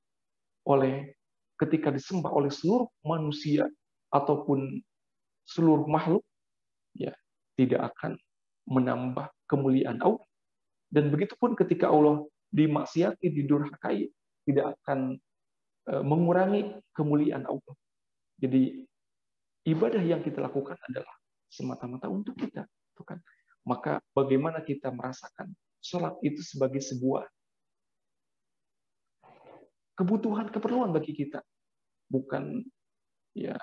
ketika disembah oleh seluruh manusia ataupun seluruh makhluk, ya tidak akan menambah kemuliaan Allah. Dan begitupun ketika Allah dimaksiati, didurhakai, tidak akan mengurangi kemuliaan Allah. Jadi ibadah yang kita lakukan adalah semata-mata untuk kita, kan? Maka bagaimana kita merasakan sholat itu sebagai sebuah kebutuhan, keperluan bagi kita, bukan ya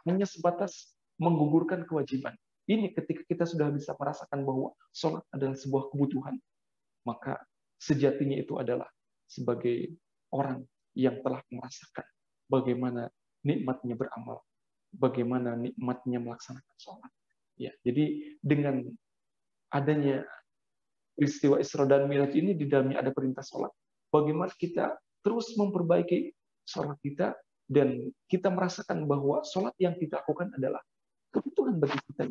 hanya sebatas menggugurkan kewajiban. Ini ketika kita sudah bisa merasakan bahwa sholat adalah sebuah kebutuhan, maka sejatinya itu adalah sebagai orang yang telah merasakan bagaimana nikmatnya beramal, bagaimana nikmatnya melaksanakan sholat. Ya, jadi dengan adanya peristiwa Isra dan Mi'raj ini, di dalamnya ada perintah sholat. Bagaimana kita terus memperbaiki sholat kita, dan kita merasakan bahwa sholat yang kita lakukan adalah kebutuhan bagi kita.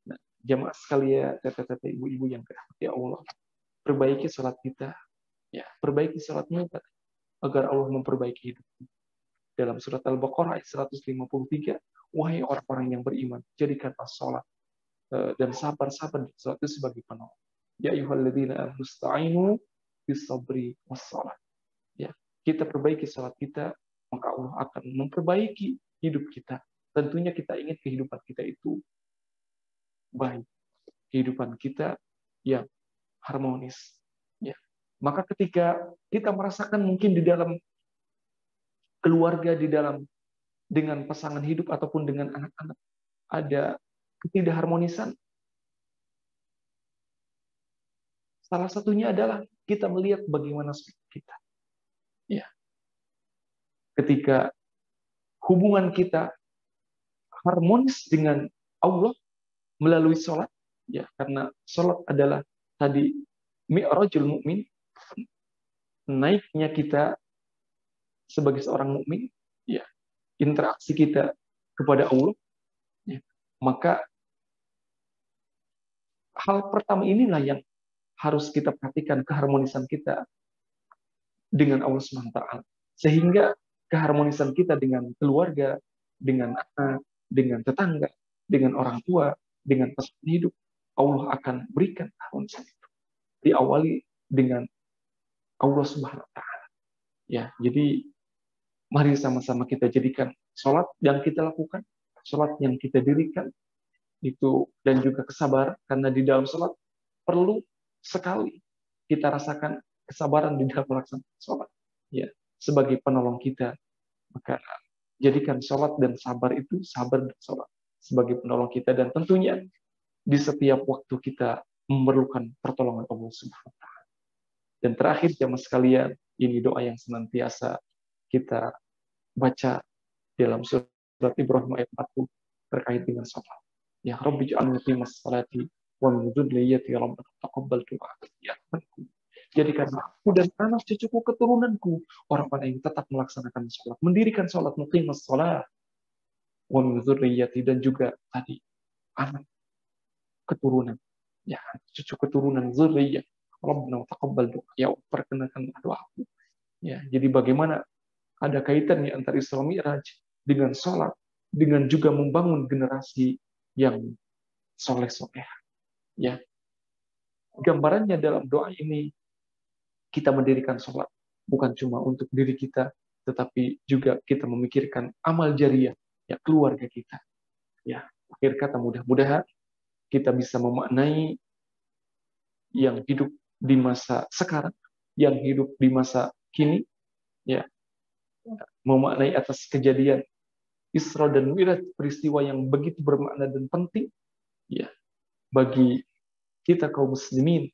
Nah, jamaah sekalian, teteh-teteh, ibu-ibu yang dirahmati Allah, perbaiki sholat kita, ya, perbaiki sholatnya agar Allah memperbaiki hidup. Dalam surat Al-Baqarah ayat 153, wahai orang-orang yang beriman, jadikanlah sholat dan sabar-sabar di sholat itu sebagai penolong. Ya ayyuhalladzina amanu ista'inu bis-sabri was-shalah. Ya, kita perbaiki sholat kita, maka Allah akan memperbaiki hidup kita. Tentunya kita ingin kehidupan kita itu baik, kehidupan kita yang harmonis. Ya. Maka ketika kita merasakan mungkin di dalam keluarga, dengan pasangan hidup ataupun dengan anak-anak ada ketidakharmonisan, salah satunya adalah kita melihat bagaimana sholat kita. Ya. Ketika hubungan kita harmonis dengan Allah melalui sholat, ya, karena sholat adalah tadi mi'rajul mukmin, naiknya kita sebagai seorang mukmin, ya, interaksi kita kepada Allah, ya, maka hal pertama inilah yang harus kita perhatikan, keharmonisan kita dengan Allah SWT, sehingga keharmonisan kita dengan keluarga, dengan anak, dengan tetangga, dengan orang tua, dengan pasangan hidup, Allah akan berikan keharmonisan itu. Diawali dengan Allah Subhanahu wa Ta'ala. Ya, jadi mari sama-sama kita jadikan sholat yang kita lakukan, sholat yang kita dirikan itu, dan juga kesabaran, karena di dalam sholat perlu sekali kita rasakan kesabaran di dalam melaksanakan sholat. Ya, sebagai penolong kita, maka jadikan sholat dan sabar itu, sabar dan sholat sebagai penolong kita, dan tentunya di setiap waktu kita memerlukan pertolongan Allah Subhanahu wa Ta'ala. Dan terakhir jamaah sekalian, ini doa yang senantiasa kita baca dalam surat Ibrahim ayat 40 terkait dengan sholat. Ya Rabbi ja'alni qimas salati wa min dzurriyyati rabbana taqabbal du'a. Ya Rabbi, Jadikanlah aku dan anak cucuku keturunanku orang-orang yang tetap melaksanakan sholat, mendirikan sholat, muqimus sholat, wa min dzurriyyati, dan juga tadi anak keturunan, ya cucu keturunan, dzurriyyah. Rabbana taqabbal doa, ya perkenankan doaku. Ya, jadi bagaimana ada kaitannya antara Isra Mi'raj dengan sholat, dengan juga membangun generasi yang soleh-soleh. Ya, gambarannya dalam doa ini kita mendirikan sholat bukan cuma untuk diri kita, tetapi juga kita memikirkan amal jariah, ya keluarga kita. Ya, akhir kata mudah-mudahan kita bisa memaknai yang hidup di masa sekarang, yang hidup di masa kini, ya memaknai atas kejadian Isra dan Mi'raj, peristiwa yang begitu bermakna dan penting, ya bagi kita kaum muslimin,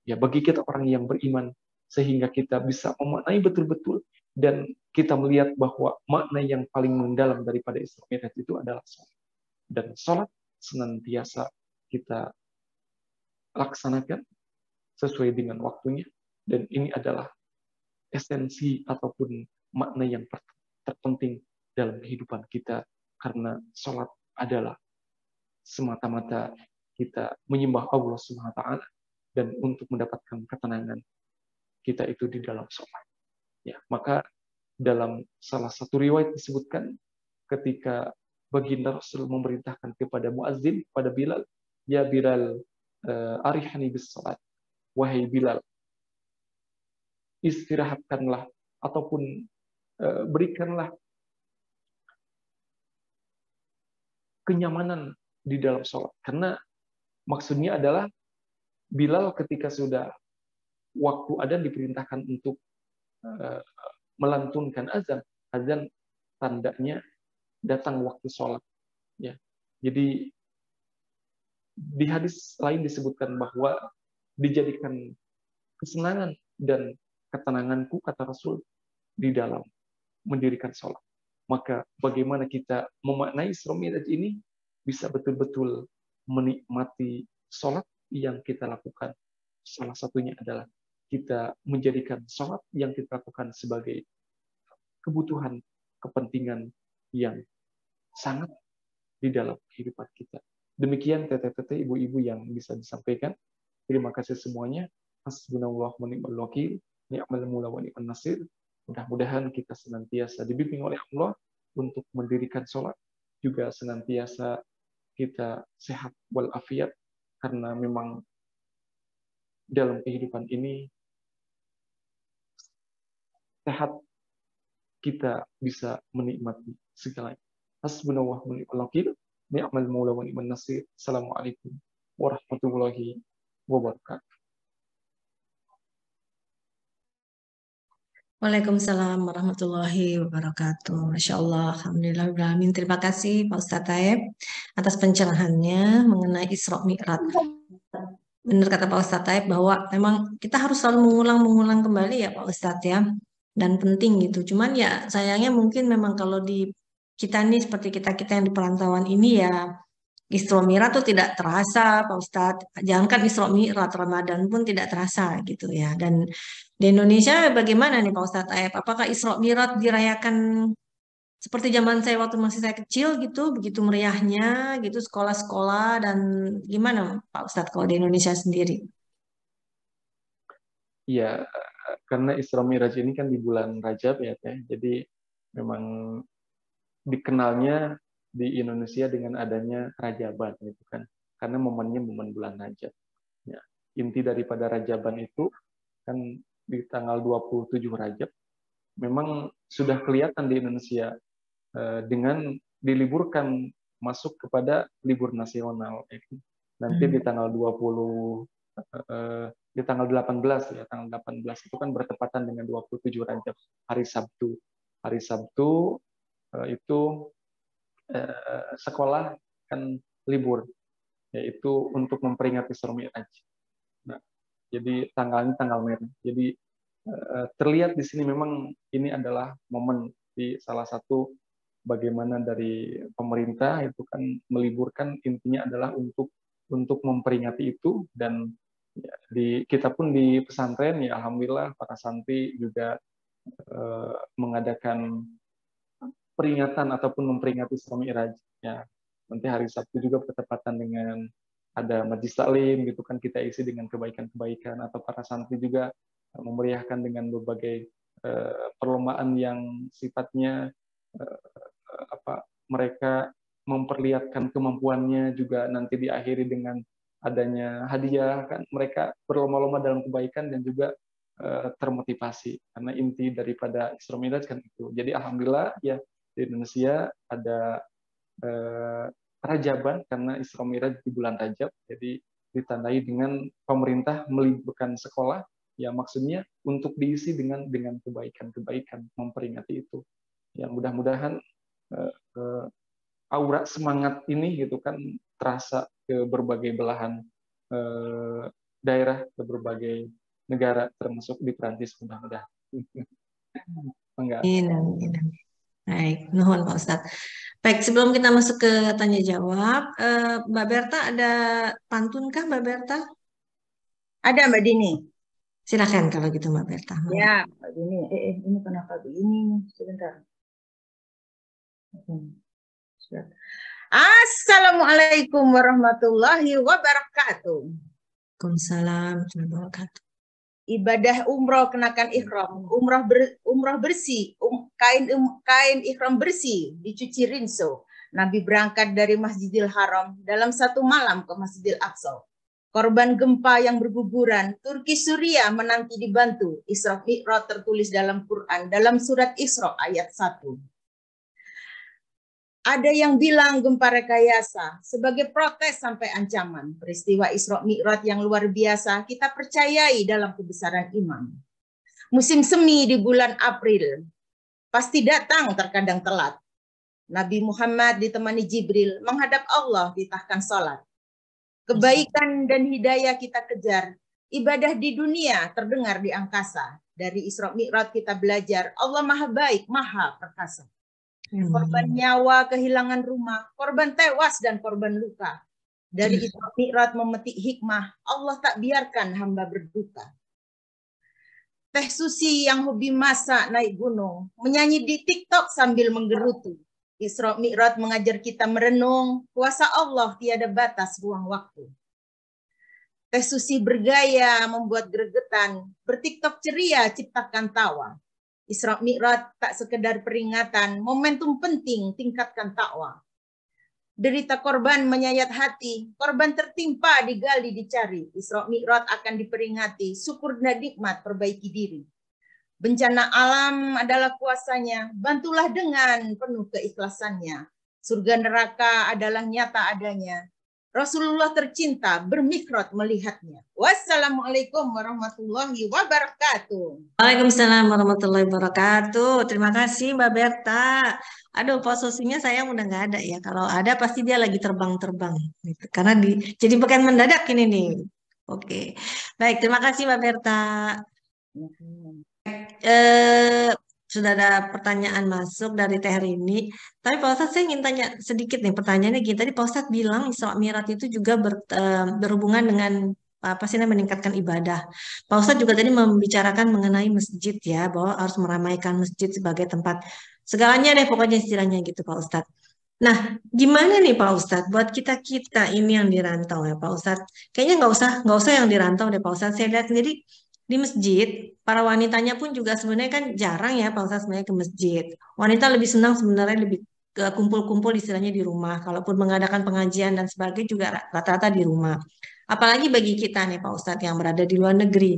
ya bagi kita orang yang beriman, sehingga kita bisa memaknai betul-betul dan kita melihat bahwa makna yang paling mendalam daripada Isra Mi'raj itu adalah sholat. Dan sholat senantiasa kita laksanakan sesuai dengan waktunya, dan ini adalah esensi ataupun makna yang terpenting dalam kehidupan kita, karena sholat adalah semata-mata kita menyembah Allah Subhanahu wa taala, dan untuk mendapatkan ketenangan kita itu di dalam sholat. Ya, maka dalam salah satu riwayat disebutkan ketika baginda Rasul memerintahkan kepada muazzin, pada Bilal, ya Bilal, arihani bis sholat, wahai Bilal, istirahatkanlah ataupun berikanlah kenyamanan di dalam sholat. Karena maksudnya adalah Bilal ketika sudah waktu adzan diperintahkan untuk melantunkan azan, azan tandanya datang waktu sholat. Ya, jadi di hadis lain disebutkan bahwa dijadikan kesenangan dan ketenanganku, kata Rasul, di dalam mendirikan sholat. Maka bagaimana kita memaknai Isra Mi'raj ini bisa betul-betul menikmati sholat yang kita lakukan. Salah satunya adalah kita menjadikan sholat yang kita lakukan sebagai kebutuhan, kepentingan yang sangat di dalam kehidupan kita. Demikian teteh-teteh, ibu-ibu yang bisa disampaikan. Terima kasih semuanya. Hasbunallah wa ni'mal wakil, ni'mal maula wa ni'man nasir. Mudah-mudahan kita senantiasa dibimbing oleh Allah untuk mendirikan sholat, juga senantiasa kita sehat walafiat, karena memang dalam kehidupan ini sehat kita bisa menikmati segalanya. Hasbunallah wa ni'mal wakil, ni'mal maula wa ni'man nasir. Assalamualaikum warahmatullahi wabarakatuh. Waalaikumsalam warahmatullahi wabarakatuh. Masya Allah, alhamdulillah. Terima kasih Pak Ustadz Taib atas pencerahannya mengenai Isra Mi'raj. Benar kata Pak Ustadz Taib bahwa memang kita harus selalu mengulang kembali ya Pak Ustadz ya, dan penting gitu. Cuman ya sayangnya mungkin memang kalau di kita nih seperti kita yang di perantauan ini ya, Isra Mi'raj tuh tidak terasa Pak Ustadz. Jangankan Isra Mi'raj, Ramadan pun tidak terasa gitu ya. Dan di Indonesia bagaimana nih Pak Ustadz Aep? Apakah Isra Mi'raj dirayakan seperti zaman saya waktu masih saya kecil gitu, begitu meriahnya gitu, sekolah-sekolah, dan gimana Pak Ustadz kalau di Indonesia sendiri? Iya, karena Isra Mi'raj ini kan di bulan Rajab ya Teh. Jadi memang dikenalnya di Indonesia dengan adanya Rajaban gitu kan. Karena momennya momen bulan Rajab. Ya, inti daripada Rajaban itu kan di tanggal 27 Rajab memang sudah kelihatan di Indonesia dengan diliburkan masuk kepada libur nasional. Nanti di tanggal 20 di tanggal 18 ya, tanggal 18 itu kan bertepatan dengan 27 Rajab, hari Sabtu. Hari Sabtu itu sekolah kan libur, yaitu untuk memperingati Isra Mi'raj. Nah, jadi tanggalnya tanggal merah. Jadi terlihat di sini memang ini adalah momen di salah satu bagaimana dari pemerintah itu kan meliburkan, intinya adalah untuk memperingati itu, dan Ya, kita pun di pesantren ya alhamdulillah para santri juga mengadakan peringatan ataupun memperingati Isra Mi'raj. Ya, nanti hari Sabtu juga bertepatan dengan ada majlis taklim gitu kan, kita isi dengan kebaikan-kebaikan, atau para santri juga memeriahkan dengan berbagai perlombaan yang sifatnya mereka memperlihatkan kemampuannya, juga nanti diakhiri dengan adanya hadiah kan, mereka berlomba-lomba dalam kebaikan dan juga termotivasi, karena inti daripada Isra Mi'raj kan itu. Jadi alhamdulillah ya di Indonesia ada Rajaban karena Isra Mi'raj di bulan Rajab, jadi ditandai dengan pemerintah meliburkan sekolah, ya maksudnya untuk diisi dengan kebaikan-kebaikan, memperingati itu. Ya mudah-mudahan aura semangat ini gitu kan terasa ke berbagai belahan daerah, ke berbagai negara, termasuk di Perancis mudah-mudahan. Enggak. Baik, nuhun Pak Ustadz. Baik, sebelum kita masuk ke tanya jawab, Mbak Berta ada pantun kah Mbak Berta? Ada Mbak Dini. Silakan kalau gitu Mbak Berta. Ya, Mbak Dini. Ini kenapa begini? Sebentar. Assalamualaikum warahmatullahi wabarakatuh. Waalaikumsalam warahmatullahi wabarakatuh. Ibadah umroh kenakan ihram, umroh bersih, kain ihram bersih, dicuci rinso. Nabi berangkat dari Masjidil Haram dalam satu malam ke Masjidil Aqsa. Korban gempa yang berguguran, Turki Suriah menanti dibantu. Isra Mi'raj tertulis dalam Quran, dalam surat Isra ayat 1. Ada yang bilang gempa rekayasa sebagai protes sampai ancaman. Peristiwa Isra Mi'raj yang luar biasa kita percayai dalam kebesaran iman. Musim semi di bulan April pasti datang terkadang telat. Nabi Muhammad ditemani Jibril menghadap Allah ditahkan sholat. Kebaikan dan hidayah kita kejar. Ibadah di dunia terdengar di angkasa. Dari Isra Mi'raj kita belajar Allah maha baik, maha perkasa. Korban nyawa, kehilangan rumah, korban tewas dan korban luka. Dari Isra Mi'raj memetik hikmah, Allah tak biarkan hamba berduka. Teh Susi yang hobi masak naik gunung, menyanyi di TikTok sambil menggerutu. Isra Mi'raj mengajar kita merenung, kuasa Allah tiada batas ruang waktu. Teh Susi bergaya membuat gregetan, bertiktok ceria ciptakan tawa. Isra Mi'raj tak sekedar peringatan, momentum penting tingkatkan takwa. Derita korban menyayat hati, korban tertimpa digali dicari. Isra Mi'raj akan diperingati, syukur dan nikmat perbaiki diri. Bencana alam adalah kuasanya, bantulah dengan penuh keikhlasannya. Surga neraka adalah nyata adanya. Rasulullah tercinta bermikrot melihatnya. Wassalamualaikum warahmatullahi wabarakatuh. Waalaikumsalam warahmatullahi wabarakatuh. Terima kasih Mbak Berta. Aduh, posisinya sayang udah nggak ada ya. Kalau ada pasti dia lagi terbang-terbang. Gitu. Karena jadi bukan mendadak ini nih. Oke, baik. Terima kasih Mbak Berta. Sudah ada pertanyaan masuk dari Teh Rini. Tapi Pak Ustadz saya ingin tanya sedikit nih pertanyaannya gini. Tadi Pak Ustadz bilang Isra Mi'raj itu juga berhubungan dengan apa sih namanya meningkatkan ibadah. Pak Ustadz juga tadi membicarakan mengenai masjid ya, bahwa harus meramaikan masjid sebagai tempat segalanya deh pokoknya istilahnya gitu Pak Ustadz. Nah, gimana nih Pak Ustadz buat kita ini yang dirantau ya Pak Ustadz? Kayaknya nggak usah yang dirantau deh Pak Ustadz. Saya lihat sendiri di masjid, para wanitanya pun juga sebenarnya kan jarang ya Pak Ustadz sebenarnya ke masjid. Wanita lebih senang sebenarnya lebih ke kumpul-kumpul istilahnya di rumah. Kalaupun mengadakan pengajian dan sebagainya juga rata-rata di rumah. Apalagi bagi kita nih Pak Ustadz yang berada di luar negeri.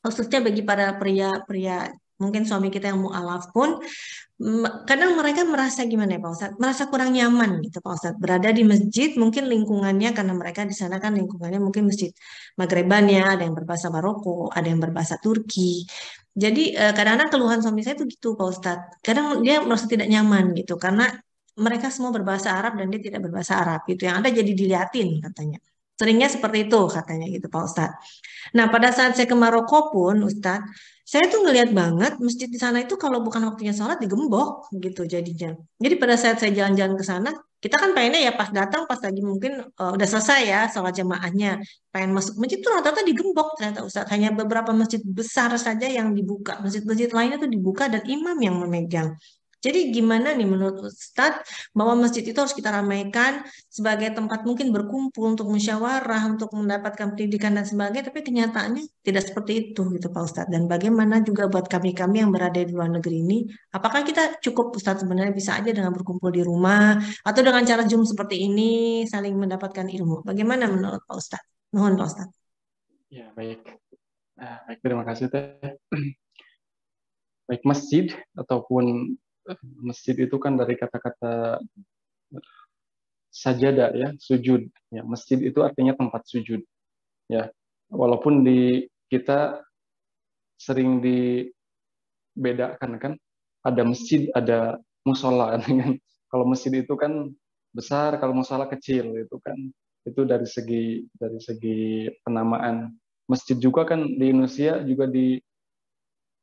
Khususnya bagi para pria-pria, mungkin suami kita yang mu'alaf pun, kadang mereka merasa gimana ya Pak Ustadz? Merasa kurang nyaman gitu Pak Ustadz. Berada di masjid mungkin lingkungannya, karena mereka di sana kan lingkungannya mungkin masjid Maghriban ya, ada yang berbahasa Maroko, ada yang berbahasa Turki. Jadi kadang-kadang keluhan suami saya itu gitu Pak Ustadz. Kadang dia merasa tidak nyaman gitu, karena mereka semua berbahasa Arab dan dia tidak berbahasa Arab. Itu yang ada jadi diliatin katanya. Seringnya seperti itu katanya gitu Pak Ustadz. Nah pada saat saya ke Maroko pun Ustadz, saya tuh ngelihat banget masjid di sana itu kalau bukan waktunya sholat digembok gitu jadinya. Jadi pada saat saya jalan-jalan ke sana, kita kan pengennya ya pas datang pas lagi mungkin udah selesai ya sholat jamaahnya, pengen masuk masjid tuh rata-rata digembok ternyata Ustadz. Hanya beberapa masjid besar saja yang dibuka, masjid-masjid lainnya tuh dibuka dan imam yang memegang. Jadi gimana nih menurut Ustadz bahwa masjid itu harus kita ramaikan sebagai tempat mungkin berkumpul untuk musyawarah, untuk mendapatkan pendidikan dan sebagainya, tapi kenyataannya tidak seperti itu gitu Pak Ustadz. Dan bagaimana juga buat kami-kami yang berada di luar negeri ini, apakah kita cukup Ustadz sebenarnya bisa aja dengan berkumpul di rumah atau dengan cara Zoom seperti ini saling mendapatkan ilmu? Bagaimana menurut Pak Ustadz? Mohon Pak Ustadz. Ya, baik. Baik, terima kasih Teh. Baik, masjid ataupun masjid itu kan dari kata-kata sajadah ya, sujud. Ya, masjid itu artinya tempat sujud. Ya, walaupun di kita sering dibedakan kan, ada masjid, ada musola kan. Kalau masjid itu kan besar, kalau musola kecil itu kan. Itu dari segi penamaan. Masjid juga kan di Indonesia juga di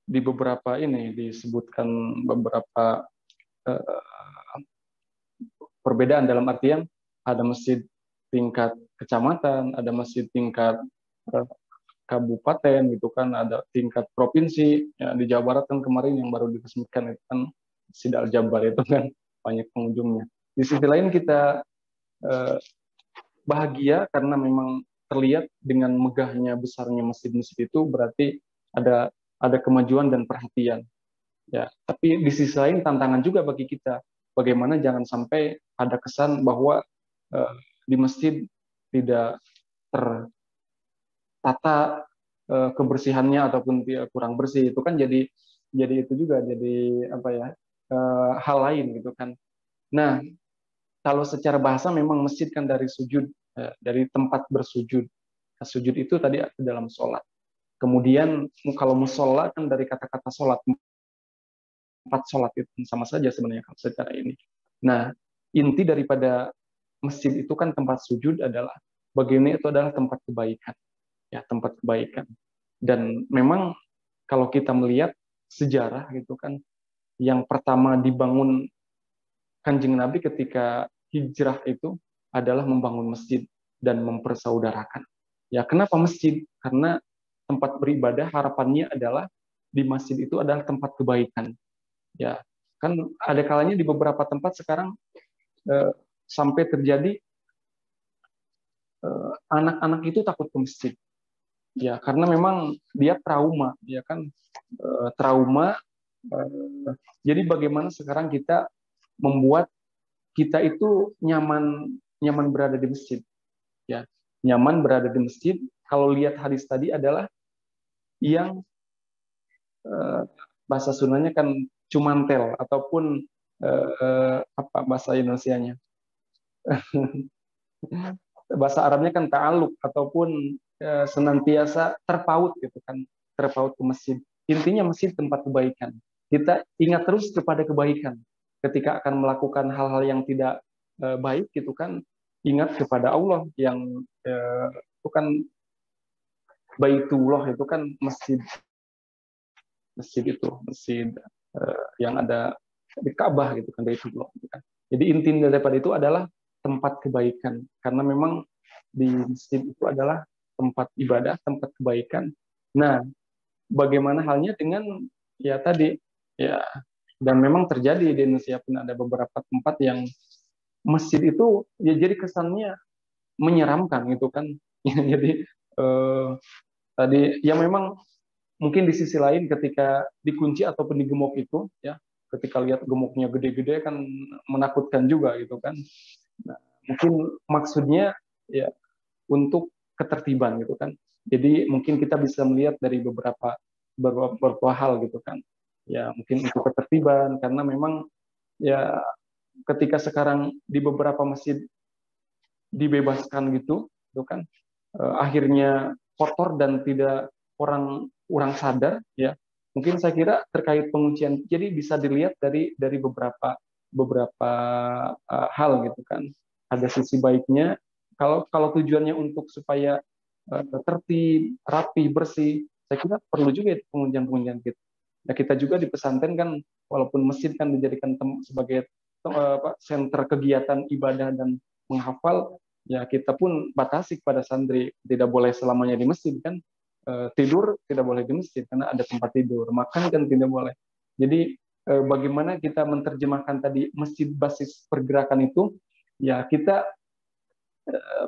beberapa ini disebutkan beberapa perbedaan dalam artian ada masjid tingkat kecamatan, ada masjid tingkat kabupaten gitu kan, ada tingkat provinsi. Ya, di Jawa Barat kan kemarin yang baru diresmikan itu kan Masjid Al-Jabar itu kan banyak pengunjungnya. Di sisi lain kita bahagia karena memang terlihat dengan megahnya besarnya masjid-masjid itu berarti ada kemajuan dan perhatian. Ya, tapi di sisi lain tantangan juga bagi kita. Bagaimana jangan sampai ada kesan bahwa di masjid tidak tertata kebersihannya ataupun kurang bersih. Itu kan jadi itu juga jadi apa ya, hal lain gitu kan. Nah, kalau secara bahasa memang masjid kan dari sujud, dari tempat bersujud. Nah, sujud itu tadi dalam sholat. Kemudian kalau musola kan dari kata-kata sholat, tempat sholat itu sama saja sebenarnya kalau secara ini. Nah, inti daripada masjid itu kan tempat sujud adalah bagiannya itu adalah tempat kebaikan, ya tempat kebaikan. Dan memang kalau kita melihat sejarah gitu kan, yang pertama dibangun Kanjeng Nabi ketika hijrah itu adalah membangun masjid dan mempersaudarakan. Ya, kenapa masjid? Karena tempat beribadah harapannya adalah di masjid itu adalah tempat kebaikan. Ya, kan ada kalanya di beberapa tempat sekarang sampai terjadi anak-anak itu takut ke masjid. Ya, karena memang dia trauma, ya kan, trauma. Jadi bagaimana sekarang kita membuat kita itu nyaman berada di masjid, ya, nyaman berada di masjid. Kalau lihat hadis tadi adalah yang bahasa Sundanya kan cumantel ataupun apa bahasa Indonesianya, bahasa Arabnya kan ta'aluk ataupun senantiasa terpaut gitu kan, terpaut ke masjid. Intinya masjid tempat kebaikan. Kita ingat terus kepada kebaikan. Ketika akan melakukan hal-hal yang tidak baik gitu kan, ingat kepada Allah yang itu kan Baitullah, itu kan masjid itu masjid yang ada di Ka'bah gitu kan, Baitullah gitu kan. Jadi inti daripada itu adalah tempat kebaikan, karena memang di masjid itu adalah tempat ibadah, tempat kebaikan. Nah, bagaimana halnya dengan ya tadi ya, dan memang terjadi di Indonesia pun ada beberapa tempat yang masjid itu ya jadi kesannya menyeramkan gitu kan. Jadi tadi ya memang mungkin di sisi lain ketika dikunci ataupun digembok itu ya, ketika lihat gemuknya gede-gede kan menakutkan juga gitu kan. Nah, mungkin maksudnya ya untuk ketertiban gitu kan. Jadi mungkin kita bisa melihat dari beberapa hal gitu kan. Ya mungkin untuk ketertiban, karena memang ya ketika sekarang di beberapa masjid dibebaskan gitu kan, akhirnya kotor dan tidak orang sadar ya. Mungkin saya kira terkait penguncian, jadi bisa dilihat dari beberapa hal gitu kan. Ada sisi baiknya kalau tujuannya untuk supaya tertib, rapi, bersih, Saya kira perlu juga itu pengunjang-pengunjang kita. Nah, kita juga di pesantren kan, walaupun masjid kan dijadikan sebagai center kegiatan ibadah dan menghafal, ya kita pun batasi kepada santri, tidak boleh selamanya di masjid kan. Tidur tidak boleh di masjid karena ada tempat tidur, makan kan tidak boleh. Jadi bagaimana kita menerjemahkan tadi masjid basis pergerakan itu, ya kita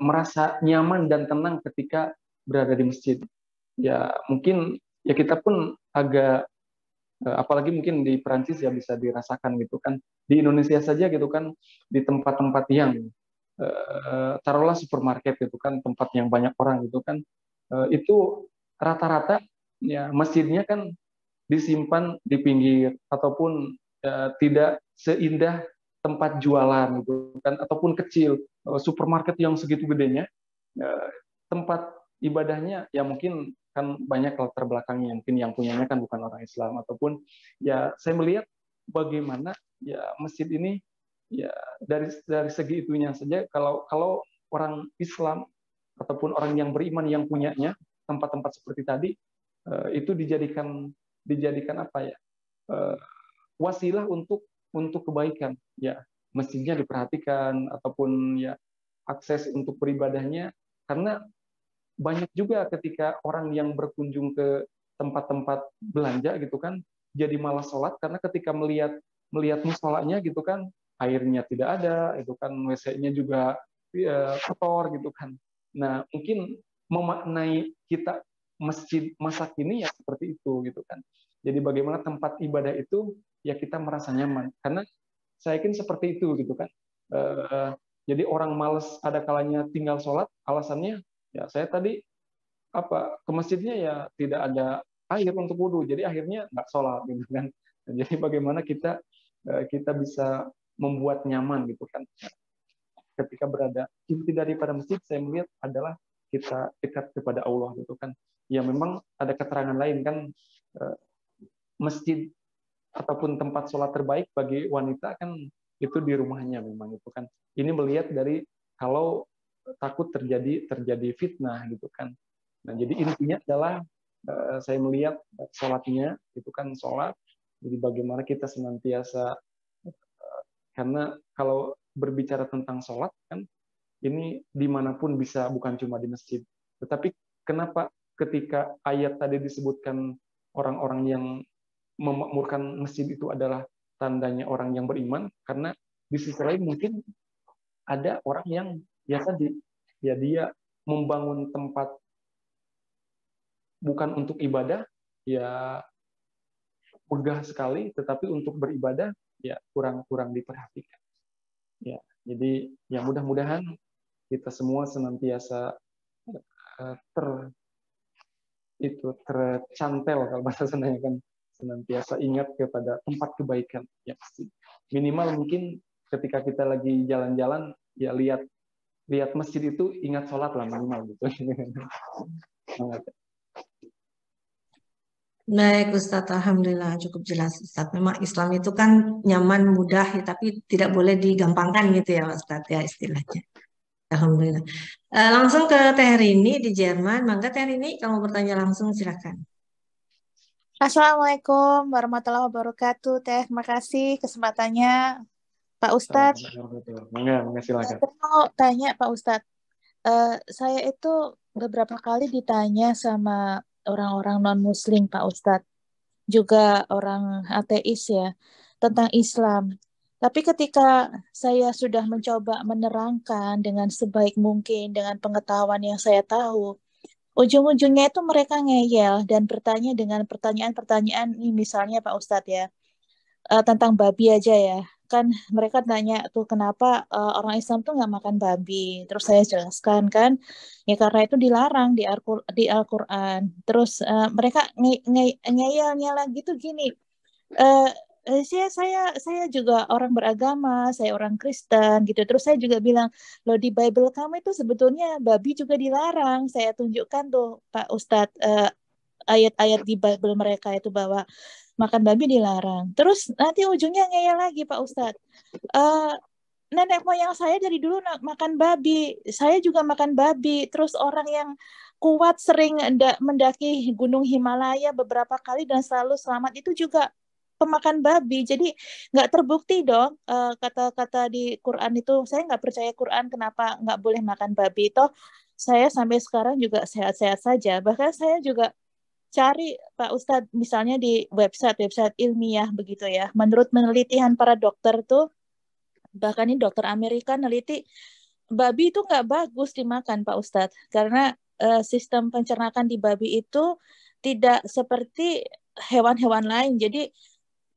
merasa nyaman dan tenang ketika berada di masjid. Ya mungkin ya kita pun agak apalagi mungkin di Perancis ya bisa dirasakan gitu kan. Di Indonesia saja gitu kan, di tempat-tempat yang taruhlah supermarket gitu kan, tempat yang banyak orang gitu kan, itu rata-rata ya masjidnya kan disimpan di pinggir ataupun tidak seindah tempat jualan gitu kan, ataupun kecil supermarket yang segitu gedenya, tempat ibadahnya ya mungkin kan banyak latar belakangnya, mungkin yang punyanya kan bukan orang Islam, ataupun ya saya melihat bagaimana ya masjid ini ya dari segi itunya saja, kalau orang Islam ataupun orang yang beriman yang punyanya tempat-tempat seperti tadi, itu dijadikan apa ya, wasilah untuk kebaikan ya, masjidnya diperhatikan ataupun ya akses untuk beribadahnya, karena banyak juga ketika orang yang berkunjung ke tempat-tempat belanja gitu kan jadi malas sholat karena ketika melihat musholanya gitu kan, airnya tidak ada, itu kan WC-nya juga kotor gitu kan. Nah mungkin memaknai kita masjid masa kini ya seperti itu gitu kan. Jadi bagaimana tempat ibadah itu ya kita merasa nyaman, karena saya yakin seperti itu gitu kan. Jadi orang malas ada kalanya tinggal sholat, alasannya ya saya tadi ke masjidnya ya tidak ada air untuk wudhu, jadi akhirnya nggak sholat gitu kan. Jadi bagaimana kita bisa membuat nyaman gitu kan ketika berada. Inti daripada masjid saya melihat adalah kita dekat kepada Allah gitu kan. Ya memang ada keterangan lain kan, masjid ataupun tempat sholat terbaik bagi wanita kan itu di rumahnya memang itu kan. Ini melihat dari kalau takut terjadi fitnah gitu kan. Nah jadi intinya adalah saya melihat sholatnya itu kan sholat. Jadi bagaimana kita senantiasa, karena kalau berbicara tentang sholat kan ini dimanapun bisa, bukan cuma di masjid. Tetapi kenapa ketika ayat tadi disebutkan orang-orang yang memakmurkan masjid itu adalah tandanya orang yang beriman, karena di sisi lain mungkin ada orang yang ya tadi ya dia membangun tempat bukan untuk ibadah ya megah sekali, tetapi untuk beribadah ya kurang diperhatikan. Ya, jadi ya mudah-mudahan kita semua senantiasa tercantel kalau bahasa sananya kan, senantiasa ingat kepada tempat kebaikan ya pasti. Minimal mungkin ketika kita lagi jalan-jalan ya lihat masjid itu ingat sholat lah minimal gitu. Baik Ustadz, Alhamdulillah cukup jelas Ustadz. Memang Islam itu kan nyaman, mudah, ya, tapi tidak boleh digampangkan gitu ya Ustadz ya istilahnya. Alhamdulillah. Langsung ke Teh Rini di Jerman. Mangga Teh Rini, kamu bertanya langsung silakan. Assalamualaikum warahmatullahi wabarakatuh. Teh, terima kasih kesempatannya Pak Ustadz. Silakan. Saya mau tanya Pak Ustadz, saya itu beberapa kali ditanya sama orang-orang non-muslim Pak Ustadz, juga orang ateis ya, tentang Islam. Tapi ketika saya sudah mencoba menerangkan dengan sebaik mungkin, dengan pengetahuan yang saya tahu, ujung-ujungnya itu mereka ngeyel dan bertanya dengan pertanyaan-pertanyaan ini, misalnya Pak Ustadz ya, tentang babi aja ya. Kan mereka tanya tuh kenapa orang Islam tuh nggak makan babi. Terus saya jelaskan kan, ya karena itu dilarang di Al-Quran. Terus mereka ngeyelnya lagi tuh gini, saya juga orang beragama, saya orang Kristen gitu. Terus saya juga bilang, loh di Bible kamu itu sebetulnya babi juga dilarang. Saya tunjukkan tuh Pak Ustadz ayat-ayat di Bible mereka itu bahwa makan babi dilarang. Terus nanti ujungnya ngeyel lagi Pak Ustadz. Nenek moyang saya dari dulu makan babi, saya juga makan babi. Terus orang yang kuat, sering mendaki Gunung Himalaya beberapa kali dan selalu selamat, itu juga pemakan babi. Jadi nggak terbukti dong kata-kata di Quran itu. Saya nggak percaya Quran, kenapa nggak boleh makan babi. Toh saya sampai sekarang juga sehat-sehat saja. Bahkan saya juga cari Pak Ustadz misalnya di website ilmiah begitu ya. Menurut penelitian para dokter tuh, bahkan ini dokter Amerika neliti, babi itu nggak bagus dimakan Pak Ustadz, karena sistem pencernaan di babi itu tidak seperti hewan-hewan lain. Jadi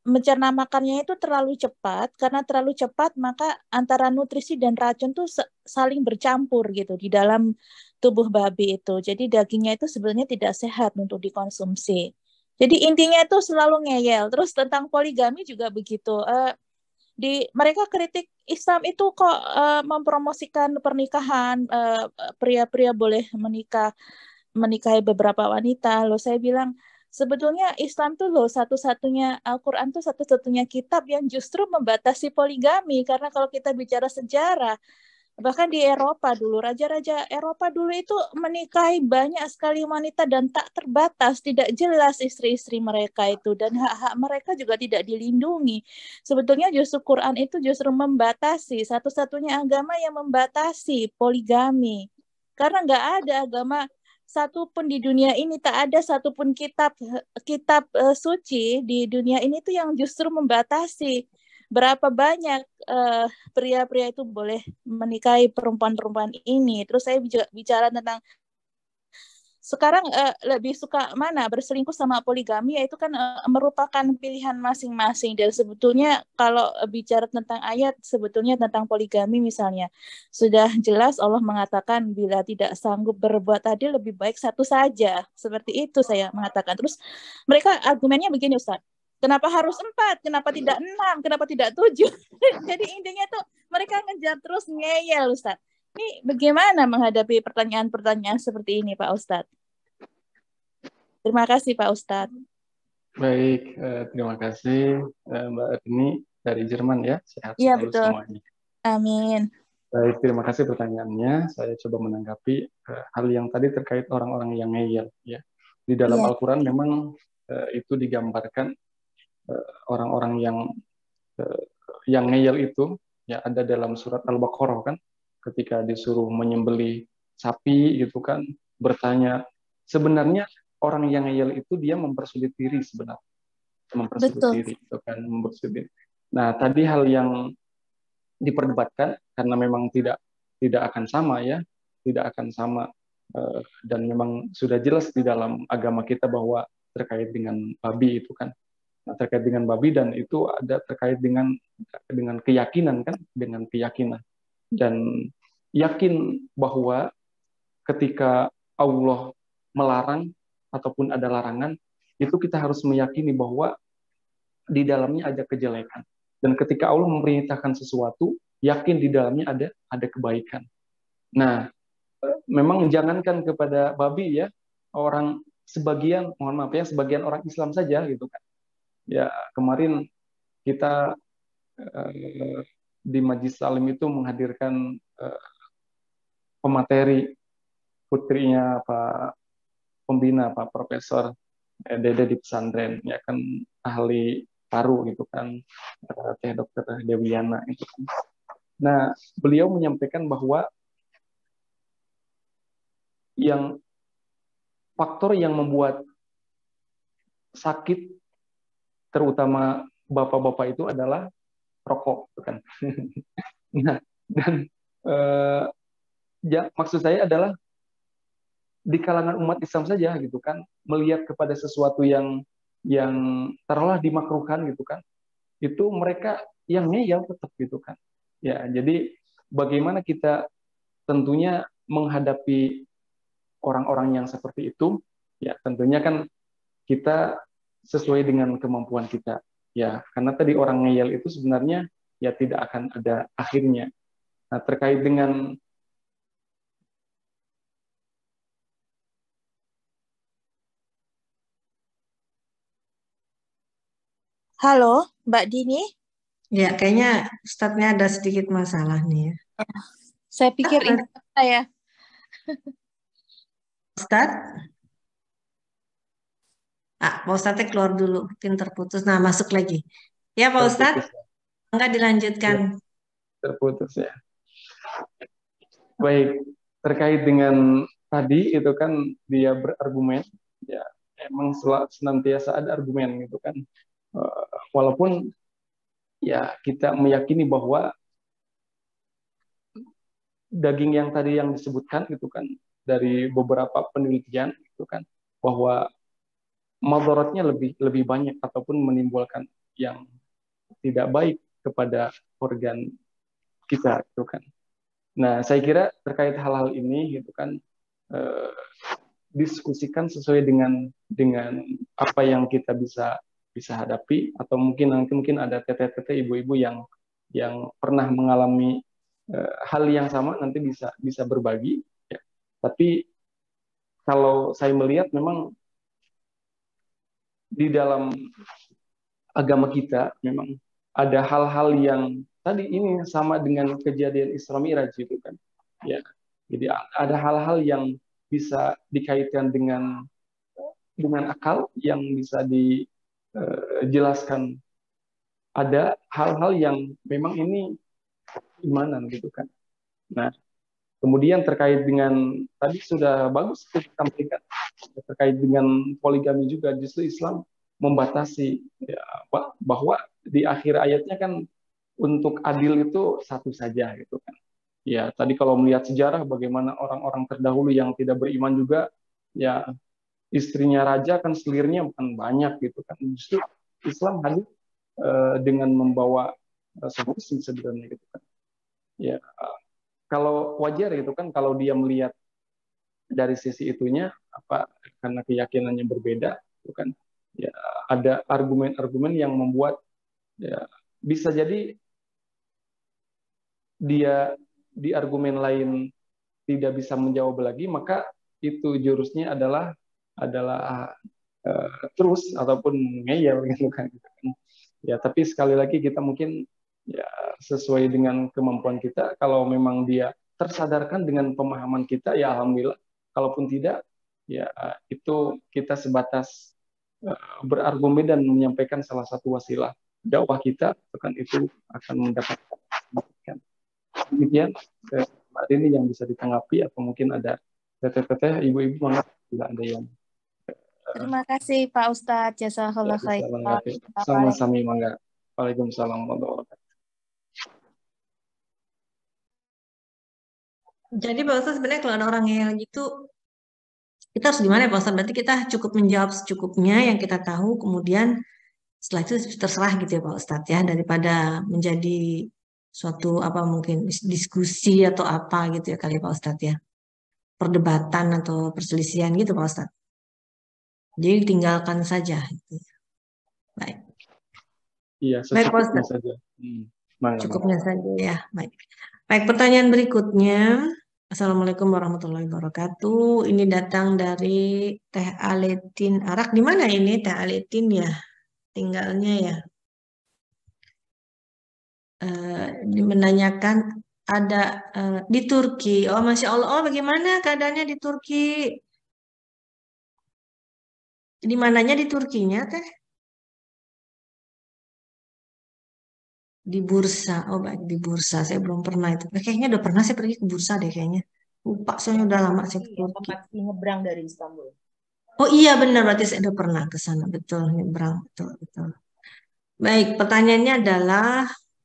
mencerna makannya itu terlalu cepat, karena terlalu cepat maka antara nutrisi dan racun tuh saling bercampur gitu di dalam tubuh babi itu. Jadi dagingnya itu sebenarnya tidak sehat untuk dikonsumsi. Jadi intinya itu selalu ngeyel. Terus tentang poligami juga begitu. Mereka kritik Islam itu kok mempromosikan pernikahan, pria-pria boleh menikahi beberapa wanita. Loh saya bilang, sebetulnya Islam tuh loh satu-satunya, Al-Quran tuh satu-satunya kitab yang justru membatasi poligami. Karena kalau kita bicara sejarah, bahkan di Eropa dulu, raja-raja Eropa dulu itu menikahi banyak sekali wanita dan tak terbatas, tidak jelas istri-istri mereka itu, dan hak-hak mereka juga tidak dilindungi. Sebetulnya justru Quran itu justru membatasi, satu-satunya agama yang membatasi poligami. Karena nggak ada agama satupun di dunia ini, tak ada satupun kitab suci di dunia ini tuh yang justru membatasi berapa banyak pria-pria itu boleh menikahi perempuan-perempuan ini. Terus saya juga bicara tentang sekarang lebih suka mana, berselingkuh sama poligami, yaitu kan merupakan pilihan masing-masing. Dan sebetulnya kalau bicara tentang ayat, sebetulnya tentang poligami misalnya, sudah jelas Allah mengatakan bila tidak sanggup berbuat adil lebih baik satu saja. Seperti itu saya mengatakan. Terus mereka argumennya begini Ustaz, kenapa harus 4? Kenapa tidak 6? Kenapa tidak 7? Jadi intinya tuh mereka ngejar terus, ngeyel Ustaz. Ini bagaimana menghadapi pertanyaan-pertanyaan seperti ini Pak Ustadz? Terima kasih Pak Ustadz. Baik, terima kasih Mbak Erni dari Jerman ya. Sehat Iya, selalu betul. semuanya. Amin. Baik, terima kasih pertanyaannya. Saya coba menanggapi hal yang tadi terkait orang-orang yang ngeyel ya. Di dalam Al-Quran memang itu digambarkan orang-orang yang ngeyel itu ya, ada dalam surat Al-Baqarah kan, ketika disuruh menyembelih sapi gitu kan, bertanya, sebenarnya orang yang ngeyel itu dia mempersulit diri sebenarnya, diri itu kan, mempersulit diri. Nah, tadi hal yang diperdebatkan karena memang tidak akan sama ya, tidak akan sama, dan memang sudah jelas di dalam agama kita bahwa terkait dengan babi itu kan. Nah, terkait dengan babi, dan itu ada terkait dengan keyakinan kan, dengan keyakinan. Dan yakin bahwa ketika Allah melarang ataupun ada larangan, itu kita harus meyakini bahwa di dalamnya ada kejelekan. Dan ketika Allah memerintahkan sesuatu, yakin di dalamnya ada kebaikan. Nah, memang jangankan kepada babi ya, sebagian orang Islam saja gitu kan. Ya, kemarin kita di Majlis Salim itu menghadirkan pemateri, putrinya Pak Pembina, Pak Profesor Dede di pesantren, ya kan, ahli paru gitu kan, Teh Dokter Dewiana itu kan. Nah, beliau menyampaikan bahwa faktor yang membuat sakit terutama bapak-bapak itu adalah rokok, kan. Nah, dan maksud saya adalah di kalangan umat Islam saja gitu kan, melihat kepada sesuatu yang taruhlah dimakruhkan gitu kan, itu mereka yang ngeyel tetap gitu kan. Ya, jadi bagaimana kita tentunya menghadapi orang-orang yang seperti itu, ya tentunya kan kita sesuai dengan kemampuan kita. Ya, karena tadi orang ngeyel itu sebenarnya ya tidak akan ada akhirnya. Nah, terkait dengan Halo, Mbak Dini. Ya, kayaknya Ustadznya ada sedikit masalah nih ya. Saya pikir internet saya. Ustadz? Pak Ustadznya keluar dulu, mungkin terputus. Nah, masuk lagi. Ya, Pak Ustadz, Terputus ya. enggak Ya, dilanjutkan. terputus ya. Baik, terkait dengan tadi itu kan dia berargumen, ya emang senantiasa ada argumen gitu kan. Walaupun ya kita meyakini bahwa daging yang tadi yang disebutkan gitu kan dari beberapa penelitian itu kan bahwa madaratnya lebih banyak ataupun menimbulkan yang tidak baik kepada organ kita gitu kan. Nah, saya kira terkait hal-hal ini gitu kan diskusikan sesuai dengan apa yang kita bisa hadapi, atau mungkin ada teteh-teteh ibu-ibu yang pernah mengalami hal yang sama nanti bisa berbagi ya. Tapi kalau saya melihat memang di dalam agama kita memang ada hal-hal yang tadi ini sama dengan kejadian Isra Mi'raj gitu kan. Ya. Jadi ada hal-hal yang bisa dikaitkan dengan akal yang bisa dijelaskan. Ada hal-hal yang memang ini imanan gitu kan. Nah, kemudian terkait dengan tadi sudah bagus ditampilkan terkait dengan poligami juga, justru Islam membatasi ya, bahwa di akhir ayatnya kan untuk adil itu satu saja gitu kan. Ya, tadi kalau melihat sejarah bagaimana orang-orang terdahulu yang tidak beriman juga ya istrinya raja kan selirnya bukan banyak gitu kan. Justru Islam hadir dengan membawa solusi sebenarnya gitu kan. Ya, kalau wajar gitu kan kalau dia melihat dari sisi itunya apa karena keyakinannya berbeda itu kan ya ada argumen-argumen yang membuat ya bisa jadi dia di argumen lain tidak bisa menjawab lagi, maka itu jurusnya adalah terus ataupun ngeyel gitu kan. Ya, tapi sekali lagi kita mungkin ya sesuai dengan kemampuan kita. Kalau memang dia tersadarkan dengan pemahaman kita, ya alhamdulillah. Kalaupun tidak, ya itu kita sebatas berargumen dan menyampaikan salah satu wasilah dakwah kita, kan itu akan mendapatkan. Demikian Mbak Rini yang bisa ditanggapi, atau mungkin ada teteh-teteh, ibu-ibu, mangga bila ada yang Terima kasih Pak Ustadz. Jazakallah bisa khair. menanggapi. Sama-sama, mangga. Waalaikumsalam warahmatullahi wabarakatuh. Jadi Pak Ustadz sebenarnya kalau ada orang yang gitu, kita harus gimana ya Pak Ustadz? Berarti kita cukup menjawab secukupnya yang kita tahu, kemudian setelah itu terserah gitu ya Pak Ustadz ya, daripada menjadi suatu apa mungkin diskusi atau apa gitu ya kali Pak Ustadz ya. Perdebatan atau perselisihan gitu Pak Ustadz. Jadi tinggalkan saja. Gitu. Baik. Iya, Baik Pak secukupnya Ustadz. saja. Mangga, Cukupnya saja ya. Baik. Baik, pertanyaan berikutnya. Assalamualaikum warahmatullahi wabarakatuh. Ini datang dari Teh Aletin Arak. Di mana ini Teh Aletin ya? Tinggalnya ya. Menanyakan ada di Turki. Oh, Masya Allah. Oh, bagaimana keadaannya di Turki? Di mananya di Turkinya, Teh? Di bursa. Oh, baik, di bursa. Saya belum pernah itu. Kayaknya udah pernah saya pergi ke bursa deh kayaknya. Lupa, soalnya udah lama saya ke Turki. Tempat nyebrang dari Istanbul. Oh iya benar, berarti saya udah pernah ke sana. Betul, nyebrang. Betul, betul. Baik, pertanyaannya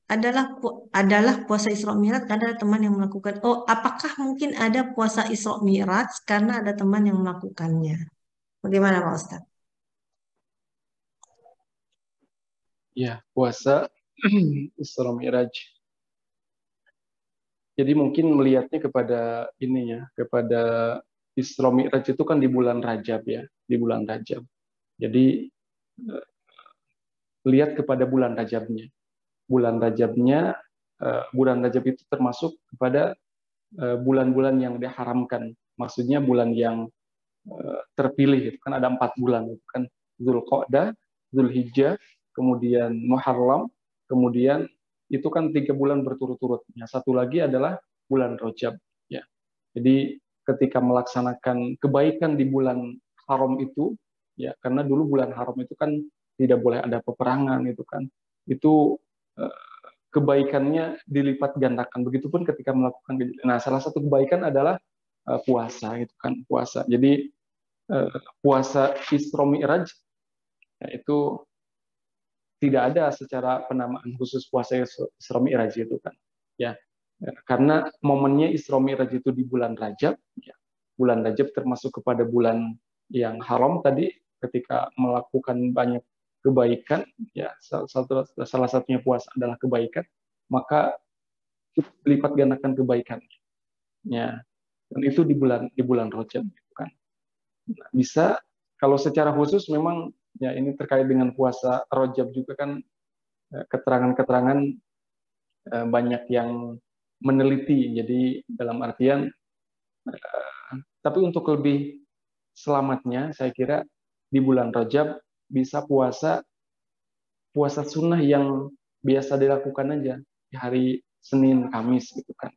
adalah puasa Isra Mi'raj karena ada teman yang melakukan. Oh, apakah mungkin ada puasa Isra Mi'raj karena ada teman yang melakukannya? Bagaimana Pak Ustadz? Ya, puasa Isra Mi'raj. Jadi mungkin melihatnya kepada ini ya, kepada Isra Mi'raj itu kan di bulan Rajab ya, di bulan Rajab. Jadi lihat kepada bulan Rajabnya. Bulan Rajabnya, bulan Rajab itu termasuk kepada bulan-bulan yang diharamkan. Maksudnya bulan yang terpilih, itu kan ada 4 bulan, itu kan Dzulqa'dah, Dzulhijjah, kemudian Muharram, kemudian itu kan 3 bulan berturut-turut. Yang satu lagi adalah bulan Rajab. Ya. Jadi ketika melaksanakan kebaikan di bulan haram itu, ya karena dulu bulan haram itu kan tidak boleh ada peperangan itu kan, itu kebaikannya dilipat gandakan. Begitupun ketika melakukan, nah salah satu kebaikan adalah puasa itu kan, puasa. Jadi puasa Isra Mi'raj itu tidak ada secara penamaan khusus puasa Isra Mi'raj itu kan, ya karena momennya Isra Mi'raj itu di bulan Rajab, ya. Bulan Rajab termasuk kepada bulan yang haram tadi, ketika melakukan banyak kebaikan, ya salah satunya puasa adalah kebaikan, maka lipat gandakan kebaikannya, ya. Dan itu di bulan Rajab, gitu kan. Nah, bisa kalau secara khusus memang ya ini terkait dengan puasa Rajab juga kan, keterangan-keterangan banyak yang meneliti. Jadi dalam artian, tapi untuk lebih selamatnya, saya kira di bulan Rajab bisa puasa sunnah yang biasa dilakukan aja di hari Senin, Kamis gitu kan.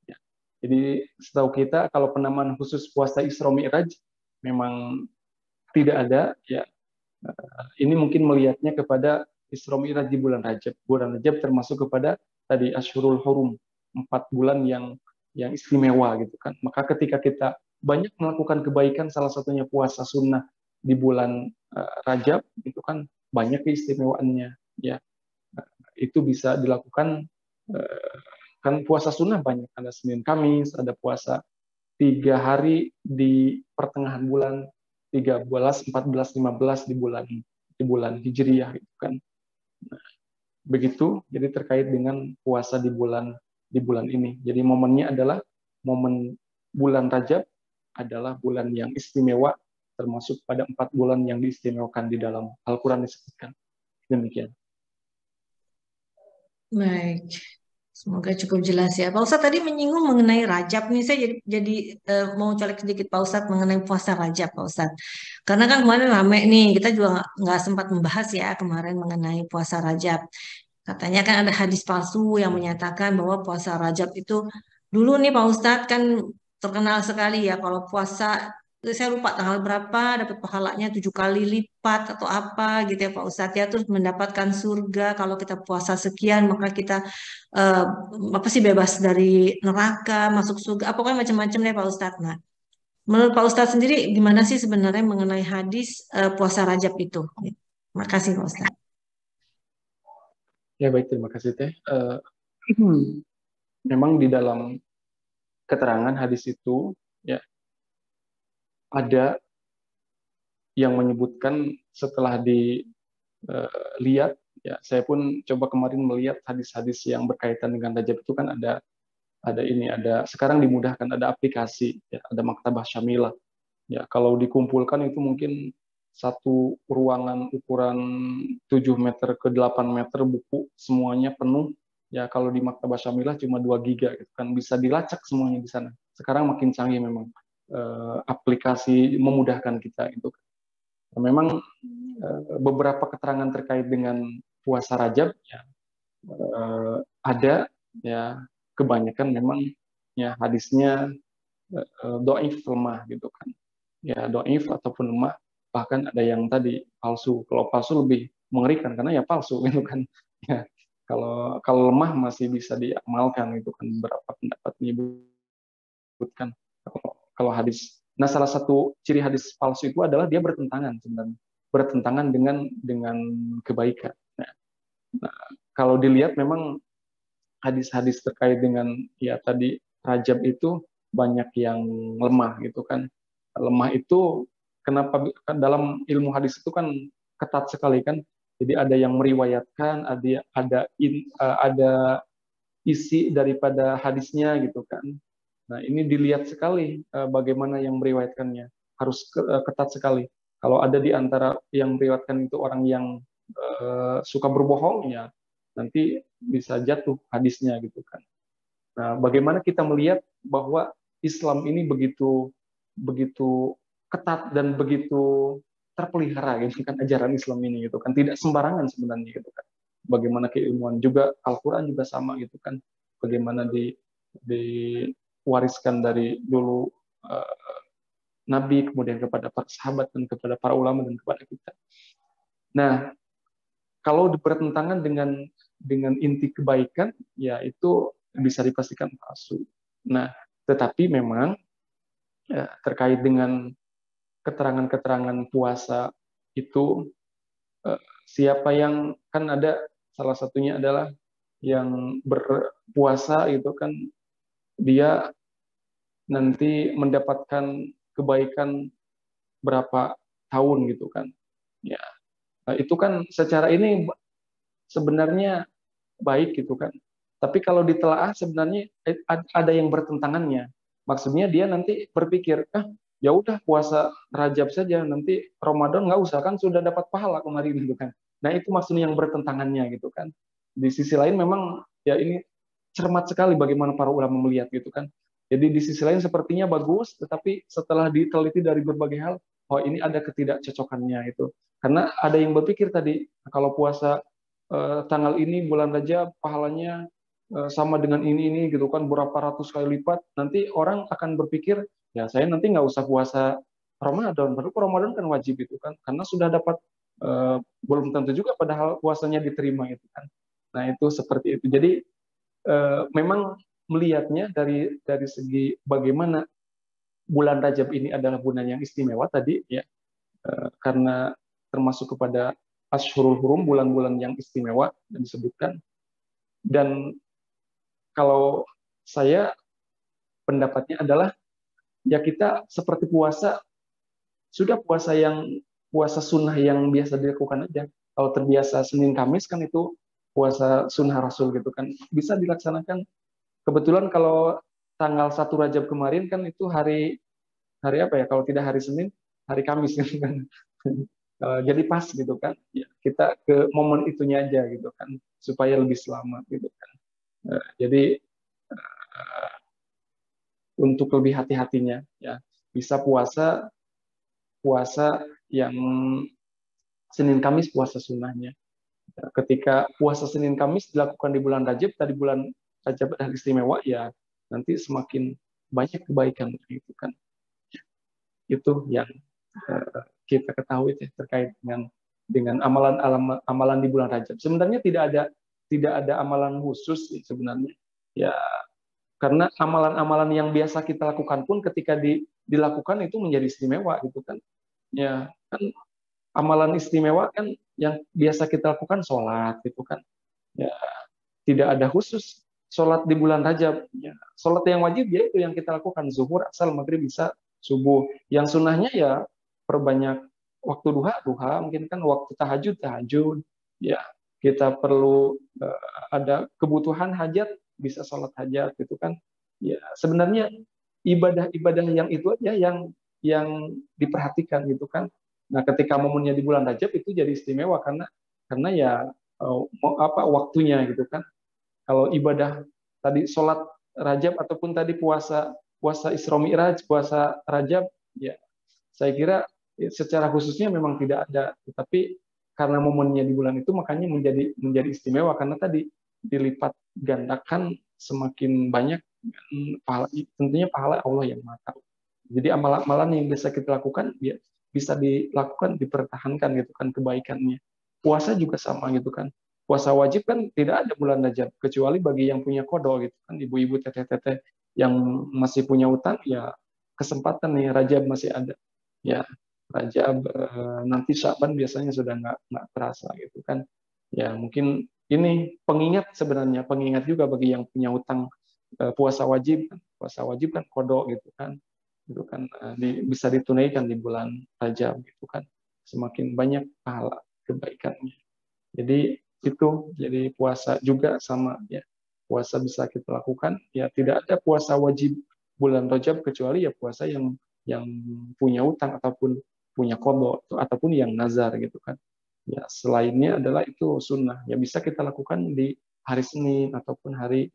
Ya. Jadi setahu kita kalau penamaan khusus puasa Isra Mi'raj memang tidak ada, ya. Ini mungkin melihatnya kepada Isra Mi'raj di bulan Rajab. Bulan Rajab termasuk kepada tadi Ashhurul Hurum, 4 bulan yang istimewa gitu kan. Maka ketika kita banyak melakukan kebaikan, salah satunya puasa sunnah di bulan Rajab, itu kan banyak keistimewaannya, ya. Itu bisa dilakukan, kan puasa sunnah banyak, ada Senin Kamis, ada puasa 3 hari di pertengahan bulan, 13, 14, 15 di bulan Hijriyah gitu kan. Nah, begitu, jadi terkait dengan puasa di bulan ini. Jadi momennya adalah momen bulan Rajab adalah bulan yang istimewa, termasuk pada 4 bulan yang diistimewakan di dalam Al-Quran disebutkan. Demikian. Baik, semoga cukup jelas ya. Pak Ustadz tadi menyinggung mengenai Rajab nih, saya jadi mau colek sedikit Pak Ustadz mengenai puasa Rajab, Pak Ustadz. Karena kan kemarin rame nih, kita juga nggak sempat membahas ya kemarin mengenai puasa Rajab. Katanya kan ada hadis palsu yang menyatakan bahwa puasa Rajab itu dulu nih Pak Ustadz kan terkenal sekali ya kalau puasa, saya lupa tanggal berapa dapat pahalanya 7 kali lipat atau apa gitu ya Pak Ustadz ya, terus mendapatkan surga kalau kita puasa sekian maka kita apa sih bebas dari neraka, masuk surga, pokoknya macam-macam deh Pak Ustadz. Nah, menurut Pak Ustadz sendiri gimana sih sebenarnya mengenai hadis puasa Rajab itu? Makasih Pak Ustadz. Ya baik, terima kasih Teh. Memang di dalam keterangan hadis itu, ya ada yang menyebutkan setelah dilihat, ya saya pun coba kemarin melihat hadis-hadis yang berkaitan dengan Rajab itu kan ada sekarang dimudahkan, ada aplikasi, ya, ada Maktabah Syamilah. Ya kalau dikumpulkan itu mungkin satu ruangan ukuran 7 meter ke 8 meter buku semuanya penuh. Ya kalau di Maktabah Syamilah cuma 2 giga gitu kan, bisa dilacak semuanya di sana. Sekarang makin canggih memang, aplikasi memudahkan kita itu. Nah, memang beberapa keterangan terkait dengan puasa Rajab, ya, ada, ya kebanyakan memang ya hadisnya dhaif, lemah gitu kan. Ya dhaif ataupun lemah, bahkan ada yang tadi palsu. Kalau palsu lebih mengerikan karena ya palsu gitu kan. Ya, kalau lemah masih bisa diamalkan itu kan, beberapa pendapat menyebutkan kalau hadis. Nah, salah satu ciri hadis palsu itu adalah dia bertentangan sebenarnya, bertentangan dengan kebaikan. Nah, kalau dilihat memang hadis-hadis terkait dengan ya tadi Rajab itu banyak yang lemah gitu kan. Lemah itu kenapa? Dalam ilmu hadis itu kan ketat sekali kan. Jadi ada yang meriwayatkan, ada isi daripada hadisnya gitu kan. Nah, ini dilihat sekali bagaimana yang meriwayatkannya. Harus ketat sekali. Kalau ada di antara yang meriwayatkan itu orang yang suka berbohong, ya nanti bisa jatuh hadisnya gitu kan. Nah, bagaimana kita melihat bahwa Islam ini begitu ketat dan begitu terpelihara gitu kan, ajaran Islam ini gitu kan, tidak sembarangan sebenarnya gitu kan. Bagaimana keilmuan juga, Al-Qur'an juga sama gitu kan. Bagaimana diwariskan dari dulu Nabi, kemudian kepada para sahabat, dan kepada para ulama, dan kepada kita. Nah, kalau bertentangan dengan inti kebaikan, ya itu bisa dipastikan palsu. Nah, tetapi memang terkait dengan keterangan-keterangan puasa itu, siapa yang, kan ada salah satunya adalah yang berpuasa itu kan dia nanti mendapatkan kebaikan berapa tahun gitu kan. Ya, itu kan secara ini sebenarnya baik gitu kan. Tapi kalau ditelaah sebenarnya ada yang bertentangannya. Maksudnya dia nanti berpikir, ya udah puasa Rajab saja, nanti Ramadan nggak usah, kan sudah dapat pahala kemarin gitu kan. Nah itu maksudnya yang bertentangannya gitu kan. Di sisi lain memang ya ini cermat sekali bagaimana para ulama melihat gitu kan. Jadi di sisi lain sepertinya bagus, tetapi setelah diteliti dari berbagai hal, oh ini ada ketidakcocokannya itu. Karena ada yang berpikir tadi, kalau puasa tanggal ini bulan Rajab pahalanya sama dengan ini gitu kan, berapa ratus kali lipat. Nanti orang akan berpikir, ya saya nanti nggak usah puasa Ramadan, padahal Ramadan kan wajib itu kan, karena sudah dapat, belum tentu juga padahal puasanya diterima itu kan. Nah itu seperti itu. Jadi memang melihatnya dari segi bagaimana bulan Rajab ini adalah bulan yang istimewa tadi ya, karena termasuk kepada Ashhurul Hurum, bulan-bulan yang istimewa yang disebutkan. Dan kalau saya pendapatnya adalah ya kita seperti puasa, sudah puasa sunnah yang biasa dilakukan aja. Kalau terbiasa Senin Kamis kan itu puasa sunnah Rasul gitu kan, bisa dilaksanakan. Kebetulan kalau tanggal 1 Rajab kemarin kan itu hari apa ya, kalau tidak hari Senin, hari Kamis gitu kan. Jadi pas gitu kan. Ya, kita ke momen itunya aja gitu kan, supaya lebih selamat gitu kan. Jadi untuk lebih hati-hatinya ya, bisa puasa yang Senin Kamis, puasa sunnahnya. Ketika puasa Senin Kamis dilakukan di bulan Rajab, tadi bulan Rajab adalah istimewa, ya nanti semakin banyak kebaikan itu kan. Itu yang kita ketahui terkait dengan amalan di bulan Rajab. Sebenarnya tidak ada amalan khusus sih sebenarnya. Ya karena amalan-amalan yang biasa kita lakukan pun ketika dilakukan itu menjadi istimewa gitu kan. Ya kan amalan istimewa kan yang biasa kita lakukan sholat gitu kan. Ya tidak ada khusus sholat di bulan Rajab. Ya, sholat yang wajib ya itu yang kita lakukan, zuhur, asal, maghrib, isya, subuh. Yang sunnahnya ya perbanyak waktu duha, mungkin kan waktu tahajud. Ya kita perlu ada kebutuhan hajat, bisa sholat hajat gitu kan. Ya sebenarnya ibadah-ibadah yang itu aja yang diperhatikan gitu kan. Nah ketika momennya di bulan Rajab itu jadi istimewa karena ya waktunya gitu kan. Kalau ibadah tadi sholat Rajab ataupun tadi puasa Isra Mi'raj, puasa Rajab, ya saya kira secara khususnya memang tidak ada, tetapi karena momennya di bulan itu makanya menjadi istimewa karena tadi dilipat gandakan semakin banyak pahala, tentunya pahala Allah yang Maha Tahu. Jadi amalan-amalan yang bisa kita lakukan ya bisa dilakukan, dipertahankan gitu kan kebaikannya. Puasa juga sama gitu kan. Puasa wajib kan tidak ada bulan Rajab kecuali bagi yang punya kodo gitu kan, ibu-ibu teteh-teteh yang masih punya utang ya kesempatan nih Rajab masih ada. Ya Rajab nanti Syaban biasanya sudah nggak terasa gitu kan. Ya mungkin ini pengingat sebenarnya, pengingat juga bagi yang punya utang puasa wajib kan kodo gitu kan. Itu kan bisa ditunaikan di bulan Rajab gitu kan. Semakin banyak pahala kebaikannya. Jadi itu, jadi puasa juga sama ya. Puasa bisa kita lakukan, ya tidak ada puasa wajib bulan Rajab kecuali ya puasa yang punya utang ataupun punya qadha ataupun yang nazar gitu kan. Ya selainnya adalah itu sunnah. Ya bisa kita lakukan di hari Senin ataupun hari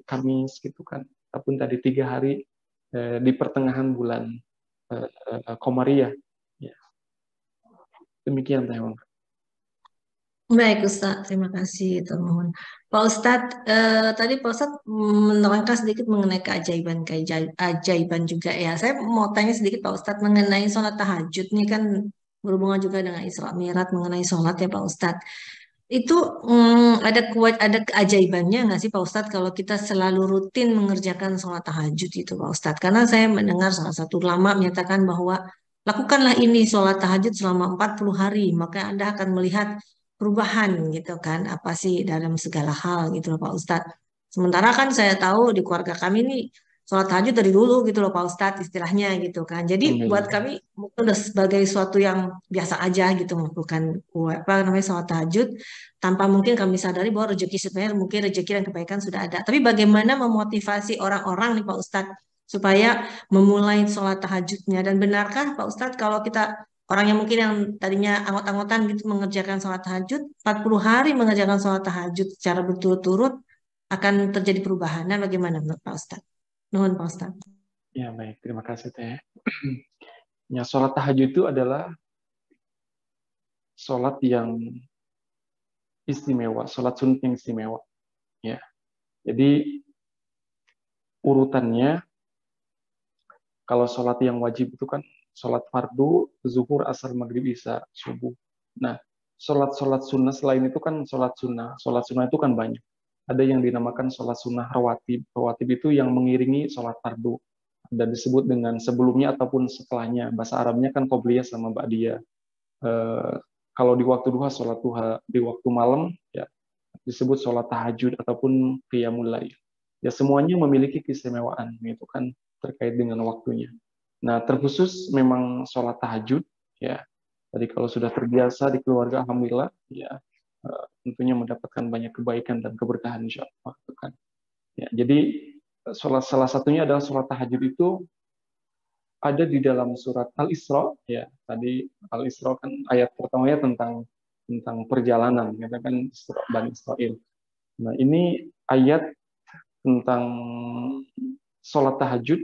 Kamis gitu kan. Ataupun tadi 3 hari di pertengahan bulan Komariah. Ya. Demikian Teh. Baik Ustadz, terima kasih termohon. Pak Ustadz, tadi Pak Ustadz menerangkan sedikit mengenai keajaiban juga ya. Saya mau tanya sedikit Pak Ustadz mengenai sholat tahajud nih kan berhubungan juga dengan Isra Mi'raj mengenai sholat ya Pak Ustadz. Itu ada keajaibannya nggak sih Pak Ustadz kalau kita selalu rutin mengerjakan sholat tahajud itu Pak Ustadz? Karena saya mendengar salah satu ulama menyatakan bahwa lakukanlah ini sholat tahajud selama 40 hari, maka Anda akan melihat perubahan gitu kan, apa sih dalam segala hal gitu loh Pak Ustadz. Sementara kan saya tahu di keluarga kami nih sholat tahajud dari dulu gitu loh Pak Ustadz istilahnya gitu kan. Jadi buat Alhamdulillah. kami mungkin udah sebagai suatu yang biasa aja gitu melakukan apa namanya sholat tahajud tanpa mungkin kami sadari bahwa rezeki sebenarnya mungkin rezeki dan kebaikan sudah ada. Tapi bagaimana memotivasi orang-orang nih Pak Ustadz supaya memulai sholat tahajudnya dan benarkah Pak Ustadz kalau kita orang yang mungkin yang tadinya anggot-anggotan gitu mengerjakan sholat tahajud, 40 hari mengerjakan sholat tahajud secara berturut-turut akan terjadi perubahan. Nah, bagaimana menurut Pak Ustadz? Nuhun Pak Ustadz. Ya, baik. Terima kasih, Teh. Ya, sholat tahajud itu adalah sholat yang istimewa, sholat sunat yang istimewa. Ya, jadi urutannya, kalau sholat yang wajib itu kan sholat fardu, zuhur, asar, maghrib, isya, subuh. Nah, sholat-sholat sunnah selain itu kan sholat sunnah. Sholat sunnah itu kan banyak. Ada yang dinamakan sholat sunnah rawatib. Rawatib itu yang mengiringi sholat fardu. Dan disebut dengan sebelumnya ataupun setelahnya. Bahasa Arabnya kan qobliyah sama ba'diyah. Kalau di waktu duha, sholat duha. Di waktu malam, ya disebut sholat tahajud ataupun qiyamul lail. Ya semuanya memiliki keistimewaan, itu kan terkait dengan waktunya. Nah, terkhusus memang sholat tahajud, ya. Tadi kalau sudah terbiasa di keluarga, alhamdulillah, ya tentunya mendapatkan banyak kebaikan dan keberkahan insya Allah. Kan. Ya, jadi salah satunya adalah sholat tahajud itu ada di dalam surat Al-Isra, ya. Tadi Al-Isra kan ayat pertamanya tentang perjalanan, ya kan Isra Bani Israil. Nah, ini ayat tentang sholat tahajud,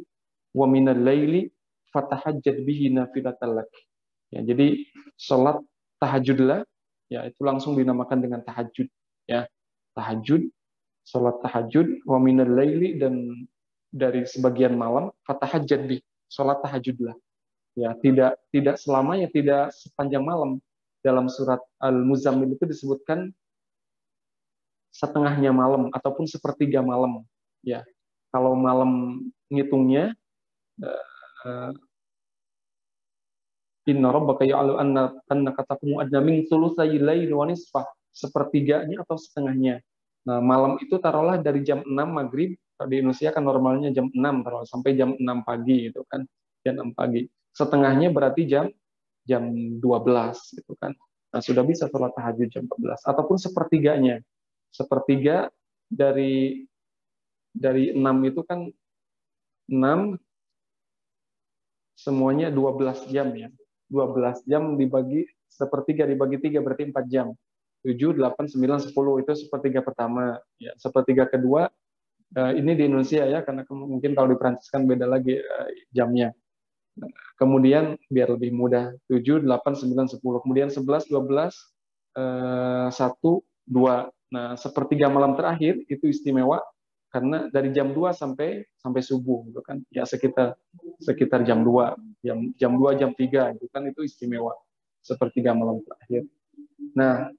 wa minal laili fatahajjad bihi nafilatan lak. Ya, jadi sholat tahajudlah, ya itu langsung dinamakan dengan tahajud, ya tahajud, sholat tahajud, wa minal laili, dan dari sebagian malam fatahajjad bihi, sholat tahajudlah. Ya, tidak selamanya, tidak sepanjang malam. Dalam surat Al-Muzammil itu disebutkan setengahnya malam ataupun sepertiga malam. Ya, kalau malam ngitungnya inna rabbaka ya'lamu annaka taqumu adna min thulutsay lail wa nisfah, sepertiganya atau setengahnya. Nah, malam itu taruhlah dari jam 6 maghrib, di Indonesia kan normalnya jam 6 taruhlah sampai jam 6 pagi itu kan, jam 6 pagi. Setengahnya berarti jam 12 gitu kan. Nah, sudah bisa sholat tahajud jam 14 ataupun sepertiganya. Sepertiga dari 6 itu kan 6 semuanya 12 jam ya. 12 jam dibagi sepertiga dibagi 3 berarti 4 jam. 7, 8, 9, 10 itu sepertiga pertama. Ya, sepertiga kedua ini di Indonesia ya, karena mungkin kalau di Prancis kan beda lagi jamnya. Kemudian biar lebih mudah 7, 8, 9, 10. Kemudian 11, 12, 1, 2. Nah, sepertiga malam terakhir itu istimewa karena dari jam 2 sampai subuh gitu kan. Ya sekitar jam 2, jam 2, jam 3 gitu kan, itu istimewa. Sepertiga malam terakhir. Nah,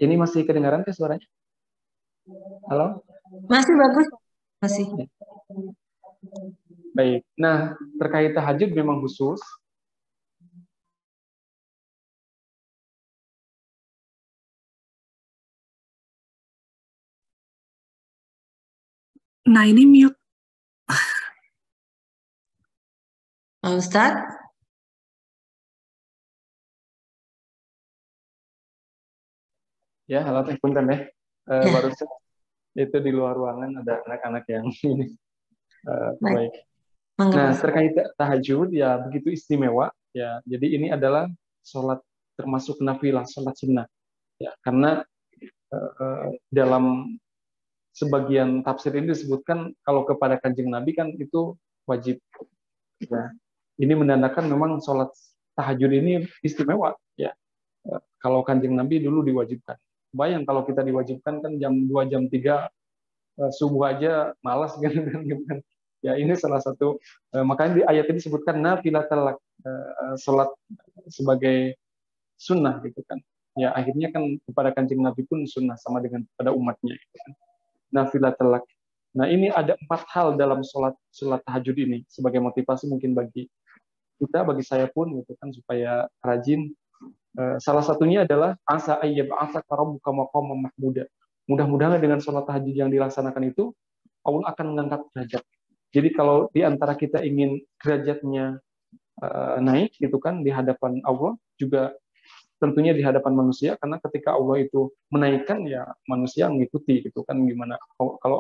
ini masih kedengaran ke suaranya? Halo? Masih bagus. Masih. Baik. Nah, terkait tahajud memang khusus. Nah, ini mute. Pak Ustadz? Ya, halo Teh, punten deh. Barusan itu di luar ruangan ada anak-anak yang ini. Baik. Nah, terkait tahajud ya begitu istimewa ya. Jadi ini adalah sholat termasuk nafilah, sholat sunnah. Ya, karena dalam sebagian tafsir ini disebutkan kalau kepada Kanjeng Nabi kan itu wajib. Ya. Ini menandakan memang sholat tahajud ini istimewa. Ya. Kalau Kanjeng Nabi dulu diwajibkan. Bayang kalau kita diwajibkan kan jam 2, jam 3 subuh aja malas gitu kan. Ya ini salah satu, makanya di ayat ini disebutkan nafilatal, sholat sebagai sunnah gitu kan. Ya akhirnya kan kepada Kanjeng Nabi pun sunnah sama dengan pada umatnya gitu kan. Nafilatal. Nah ini ada 4 hal dalam sholat tahajud ini sebagai motivasi mungkin bagi kita, bagi saya pun gitu kan, supaya rajin. Salah satunya adalah asa ayyab asa rabbuka maqaman mahmuda. Mudah-mudahan dengan sholat tahajud yang dilaksanakan itu Allah akan mengangkat derajat. Jadi kalau di antara kita ingin derajatnya naik gitu kan di hadapan Allah, juga tentunya di hadapan manusia, karena ketika Allah itu menaikkan ya manusia mengikuti gitu kan. Gimana kalau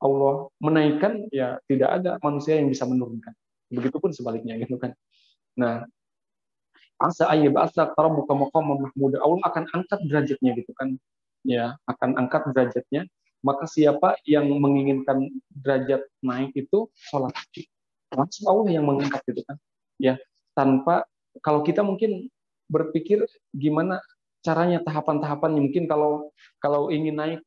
Allah menaikkan ya tidak ada manusia yang bisa menurunkan. Begitupun sebaliknya gitu kan. Nah, asa ayyab asa rabbuka maqaman mahmuda, Allah akan angkat derajatnya gitu kan. Ya, akan angkat derajatnya. Maka siapa yang menginginkan derajat naik itu sholat tahajud. Langsung Allah yang mengangkat gitu kan. Ya, tanpa, kalau kita mungkin berpikir gimana caranya, tahapan-tahapannya, mungkin kalau ingin naik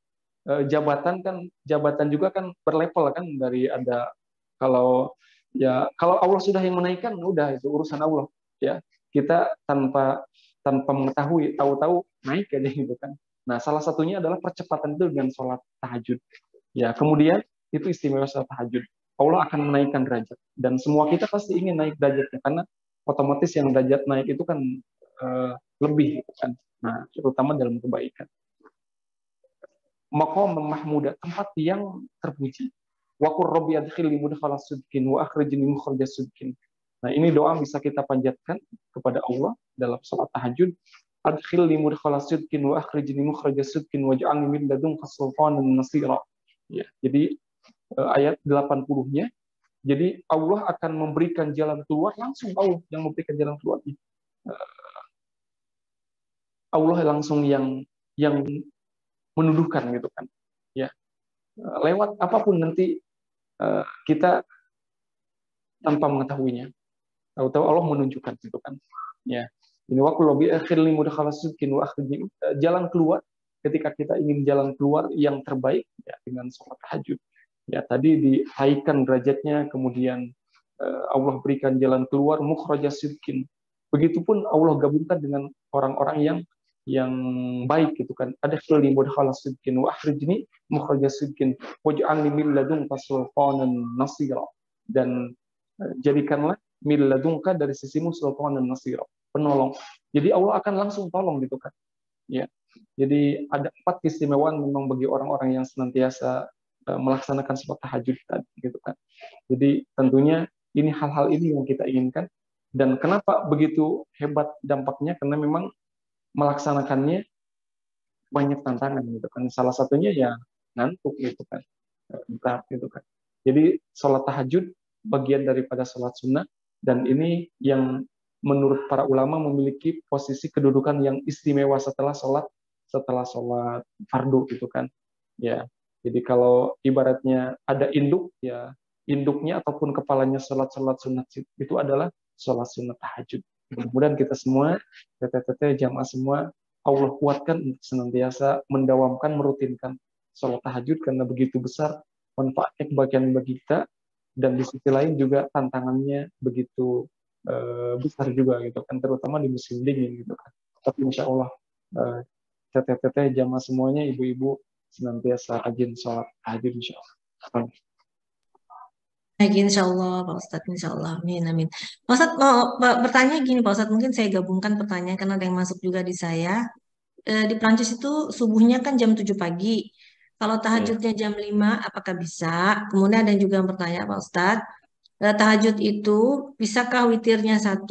jabatan kan, jabatan juga kan berlevel kan, dari ada, kalau Allah sudah yang menaikkan udah itu urusan Allah ya. Kita tanpa mengetahui, tahu-tahu naik aja gitu kan. Nah, salah satunya adalah percepatan itu dengan sholat tahajud. Ya, kemudian itu istimewa sholat tahajud. Allah akan menaikkan derajat, dan semua kita pasti ingin naik derajatnya, karena otomatis yang derajat naik itu kan lebih gitu kan. Nah, terutama dalam kebaikan. Maqam mahmuda, tempat yang terpuji. Wa qur rabbi adkhilni mudkhala sidqin wa akhrijni mukhraja sidqin. Nah, ini doa bisa kita panjatkan kepada Allah dalam salat tahajud. Adkhilni mudkhala sidqin wa akhrijni mukhraja sidqin waj'alni min ladunka sultanan nasira. Ya, jadi ayat 80-nya. Jadi Allah akan memberikan jalan keluar, langsung Allah yang memberikan jalan keluar. Allah langsung yang menuduhkan gitu kan. Ya. Lewat apapun nanti kita tanpa mengetahuinya. Tahu-tahu Allah menunjukkan gitu kan. Ya. Ini waqul rabbi akhirni mudkhala sidqin wa akhrijni, jalan keluar ketika kita ingin jalan keluar yang terbaik ya dengan sholat tahajud. Ya, tadi dinaikkan derajatnya, kemudian Allah berikan jalan keluar mukhraja sidqin. Begitupun Allah gabungkan dengan orang-orang yang baik gitu kan. Adkhilni mudkhala sidqin wa akhrijni mukhraja sidqin waj'alni min ladunka sultanan nasira. Dan jadikanlah min ladunka, dari sisimu, sultanan nasira, penolong. Jadi Allah akan langsung tolong gitu kan. Ya. Jadi ada 4 keistimewaan memang bagi orang-orang yang senantiasa melaksanakan sholat tahajud tadi gitu kan. Jadi tentunya ini hal-hal ini yang kita inginkan, dan kenapa begitu hebat dampaknya, karena memang melaksanakannya banyak tantangan gitu kan. Salah satunya ya ngantuk gitu kan, berat gitu kan. Jadi sholat tahajud bagian daripada sholat sunnah, dan ini yang menurut para ulama memiliki posisi kedudukan yang istimewa setelah sholat fardu gitu kan. Ya, jadi kalau ibaratnya ada induk, ya induknya ataupun kepalanya sholat sunat itu adalah sholat sunat tahajud. Mudah-mudahan kita semua, teteh-teteh jamaah semua, Allah kuatkan untuk senantiasa mendawamkan, merutinkan sholat tahajud, karena begitu besar manfaatnya kebahagiaan bagi kita, dan di sisi lain juga tantangannya begitu besar juga gitu kan, terutama di musim dingin gitu kan. Tapi insya Allah teteh-teteh jamaah semuanya, ibu-ibu senantiasa rajin sholat tahajud insya Allah. Lagi insya Allah Pak Ustadz, insya Allah, amin amin. Pak Ustadz mau bertanya gini Pak Ustadz, mungkin saya gabungkan pertanyaan karena ada yang masuk juga di saya. Di Prancis itu subuhnya kan jam 7 pagi. Kalau tahajudnya jam 5, apakah bisa? Kemudian ada yang juga yang bertanya Pak Ustadz, tahajud itu bisakah witirnya 1,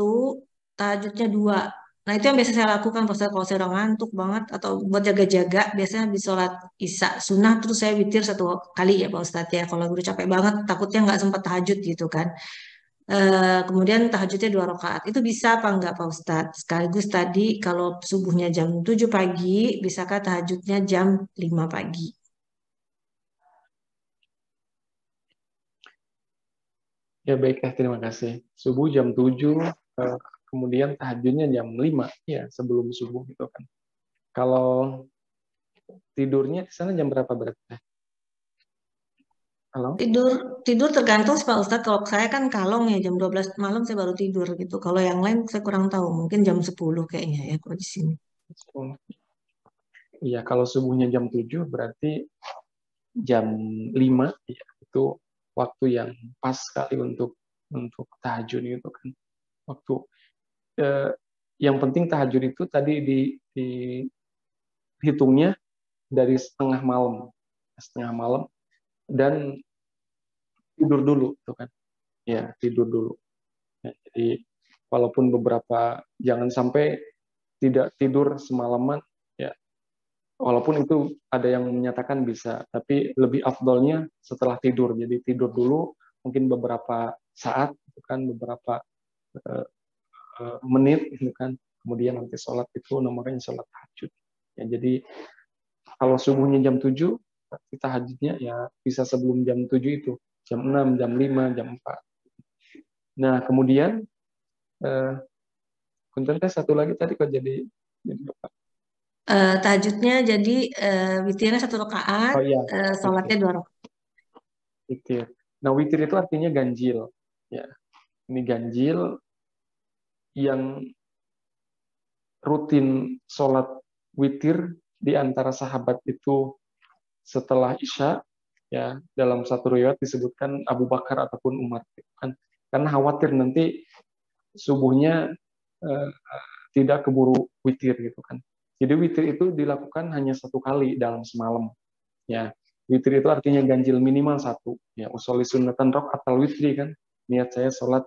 tahajudnya 2? Nah, itu yang biasa saya lakukan Pak Ustadz, kalau saya udah ngantuk banget atau buat jaga-jaga, biasanya habis sholat isya sunnah terus saya witir 1 kali ya Pak Ustadz ya. Kalau udah capek banget takutnya nggak sempat tahajud gitu kan. Kemudian tahajudnya 2 rakaat. Itu bisa apa enggak Pak Ustadz? Sekaligus tadi kalau subuhnya jam 7 pagi, bisakah tahajudnya jam 5 pagi? Ya baik, terima kasih. Subuh jam 7, kemudian tahajudnya jam 5 ya sebelum subuh gitu kan. Kalau tidurnya di sana jam berapa berarti? Halo? Tidur tergantung sih Pak Ustadz. Kalau saya kan kalong ya jam 12 malam saya baru tidur gitu. Kalau yang lain saya kurang tahu. Mungkin jam 10 kayaknya ya kalau di sini. Iya, kalau subuhnya jam 7 berarti jam 5 ya, itu waktu yang pas sekali untuk tahajud gitu kan. Waktu yang penting tahajud itu tadi dihitungnya dari setengah malam dan tidur dulu tuh kan. Ya, tidur dulu. Ya, jadi walaupun beberapa jangan sampai tidak tidur semalaman ya. Walaupun itu ada yang menyatakan bisa, tapi lebih afdolnya setelah tidur. Jadi tidur dulu mungkin beberapa saat gitu kan, beberapa menit gitu kan. Kemudian nanti sholat itu namanya sholat tahajud. Ya, jadi kalau subuhnya jam 7, tahajudnya ya bisa sebelum jam 7 itu. Jam 6, jam 5, jam 4. Nah, kemudian kontennya satu lagi tadi kok jadi apa? Tahajudnya jadi witirnya 1 rakaat, Oh iya, sholatnya 2 rakaat. witir. Nah, witir itu artinya ganjil. Ya, ini ganjil yang rutin sholat witir di antara sahabat itu setelah Isya, ya dalam satu riwayat disebutkan Abu Bakar ataupun Umar, kan? Karena khawatir nanti subuhnya tidak keburu witir gitu kan. Jadi witir itu dilakukan hanya 1 kali dalam semalam. Ya, witir itu artinya ganjil minimal 1. Ya, usolli sunnatan rakaat witri kan. Niat saya sholat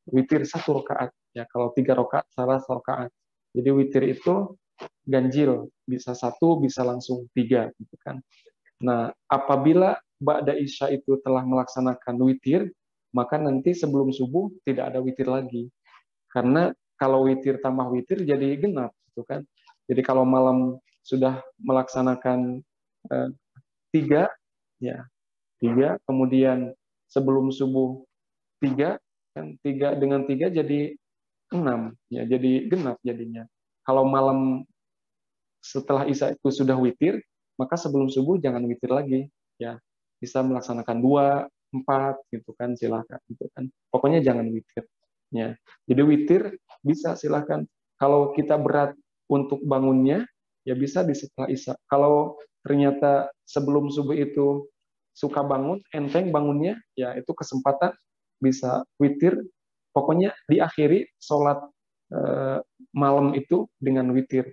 witir 1 rakaat. Ya, kalau 3 rakaat salah 1 rakaat. Jadi witir itu ganjil, bisa 1, bisa langsung 3 gitu kan. Nah, apabila ba'da Isya itu telah melaksanakan witir, maka nanti sebelum subuh tidak ada witir lagi. Karena kalau witir tambah witir jadi genap gitu kan. Jadi kalau malam sudah melaksanakan 3 ya, 3 kemudian sebelum subuh 3 kan 3 dengan 3 jadi 6 ya, jadi genap jadinya. Kalau malam setelah Isya itu sudah witir, maka sebelum subuh jangan witir lagi ya. Bisa melaksanakan 2, 4 gitu kan, silakan gitu kan. Pokoknya jangan witir. Ya. Jadi witir bisa silakan. Kalau kita berat untuk bangunnya ya bisa di setelah Isya. Kalau ternyata sebelum subuh itu suka bangun, enteng bangunnya, ya itu kesempatan bisa witir. Pokoknya diakhiri sholat malam itu dengan witir.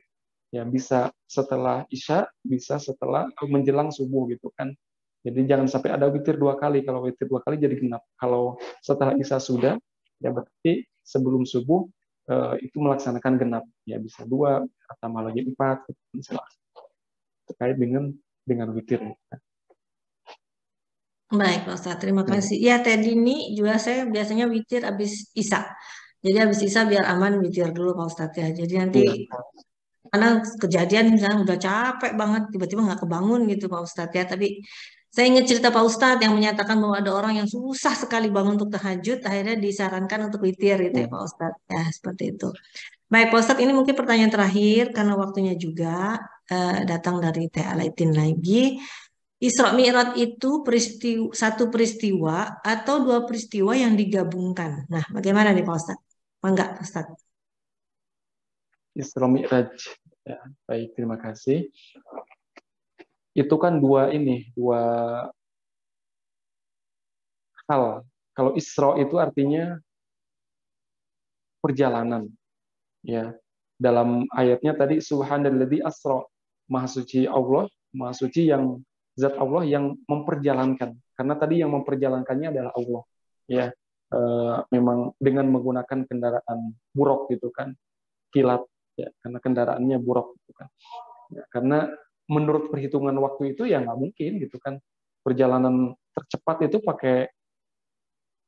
Ya bisa setelah Isya, bisa setelah menjelang subuh gitu kan. Jadi jangan sampai ada witir 2 kali. Kalau witir 2 kali jadi genap. Kalau setelah Isya sudah, ya berarti sebelum subuh itu melaksanakan genap. Ya bisa 2, tambah lagi 4, gitu. Terkait dengan witir. Baik, Pak Ustadz. Terima kasih. Ya, Teddy ini juga saya biasanya witir habis Isya. Jadi habis Isya biar aman witir dulu, Pak Ustadz ya. Jadi nanti karena kejadian misalnya udah capek banget, tiba-tiba nggak kebangun gitu, Pak Ustadz ya. Tapi saya ingat cerita Pak Ustadz yang menyatakan bahwa ada orang yang susah sekali bangun untuk tahajud, akhirnya disarankan untuk witir gitu ya, Pak Ustadz. Ya, seperti itu. Baik, Pak Ustadz, ini mungkin pertanyaan terakhir karena waktunya juga datang dari Teh Alaitin lagi. Isra Mi'raj itu satu peristiwa atau 2 peristiwa yang digabungkan. Nah, bagaimana nih Pak Ustadz? Enggak, Pak Ustadz. Isra Mi'raj. Ya, baik, terima kasih. Itu kan 2 hal. Kalau Isra itu artinya perjalanan. Ya. Dalam ayatnya tadi subhanalladzi asra, maha suci Allah, maha suci yang zat Allah yang memperjalankan. Karena tadi yang memperjalankannya adalah Allah. Ya, memang dengan menggunakan kendaraan buruk gitu kan, kilat. Ya, karena kendaraannya buruk gitu kan. Ya, karena menurut perhitungan waktu itu ya nggak mungkin gitu kan. Perjalanan tercepat itu pakai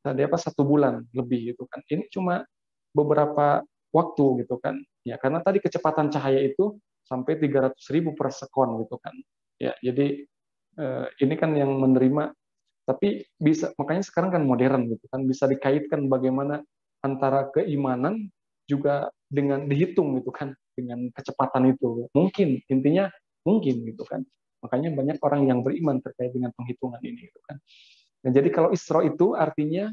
tadi 1 bulan lebih gitu kan. Ini cuma beberapa waktu gitu kan. Ya, karena tadi kecepatan cahaya itu sampai 300.000 per sekon gitu kan. Ya, jadi ini kan yang menerima, tapi bisa, makanya sekarang kan modern gitu kan, bisa dikaitkan bagaimana antara keimanan juga dengan dihitung gitu kan, dengan kecepatan itu. Mungkin, intinya mungkin gitu kan. Makanya banyak orang yang beriman terkait dengan penghitungan ini gitu kan. Nah, jadi kalau Isra itu artinya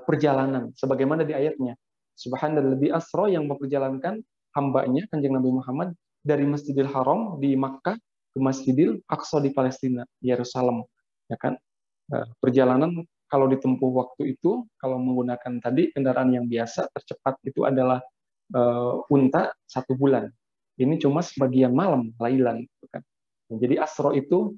perjalanan, sebagaimana di ayatnya. Subhanalladzi asra, yang memperjalankan hambanya, Kanjeng Nabi Muhammad, dari Masjidil Haram di Makkah ke Masjidil Aqsa di Palestina, Yerusalem. Ya kan? Perjalanan kalau ditempuh waktu itu, kalau menggunakan tadi kendaraan yang biasa, tercepat itu adalah unta 1 bulan. Ini cuma sebagian malam, lailan. Gitu kan. Nah, jadi Asra itu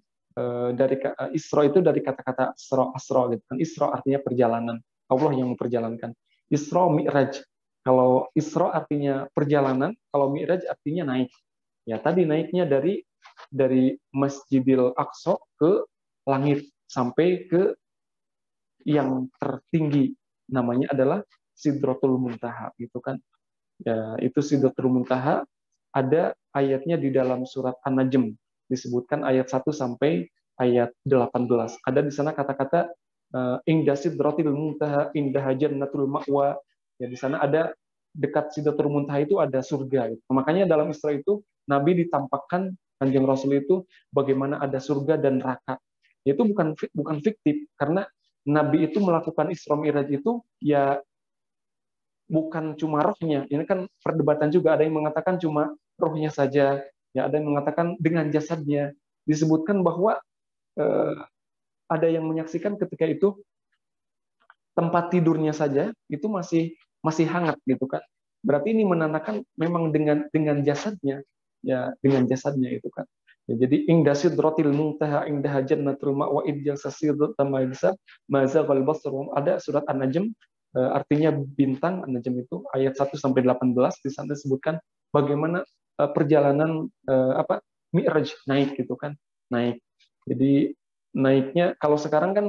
Isra itu dari kata-kata asra gitu kan. Isra artinya perjalanan. Allah yang memperjalankan. Isra Mi'raj. Kalau Isra artinya perjalanan, kalau Mi'raj artinya naik. Ya, tadi naiknya dari Masjidil Aqsa ke langit sampai ke yang tertinggi, namanya adalah Sidratul Muntaha gitu kan. Ya, itu Sidratul Muntaha ada ayatnya di dalam surat An-Najm, disebutkan ayat 1 sampai ayat 18. Ada di sana kata-kata inda sidratil muntaha indaha jannatul ma'wa. Ya, di sana ada dekat Sidratul Muntaha itu ada surga. Gitu. Makanya dalam Isra itu Nabi ditampakkan, Kanjeng Rasul itu bagaimana ada surga dan neraka. Itu bukan fiktif, karena Nabi itu melakukan Isra Mi'raj itu ya bukan cuma rohnya. Ini kan perdebatan juga, ada yang mengatakan cuma rohnya saja, ya ada yang mengatakan dengan jasadnya. Disebutkan bahwa ada yang menyaksikan ketika itu tempat tidurnya saja itu masih hangat gitu kan. Berarti ini menandakan memang dengan jasadnya, ya dengan jasadnya itu kan. Ya, jadi inda sidratil muntaha indaha jannatul ma'wa idjal sasidrat tamaysa mazaghal basar. Ada surat An-Najm, artinya bintang. An-Najm itu ayat 1 sampai 18, di sana disebutkan bagaimana perjalanan Mi'raj, naik gitu kan. Naik. Jadi naiknya kalau sekarang kan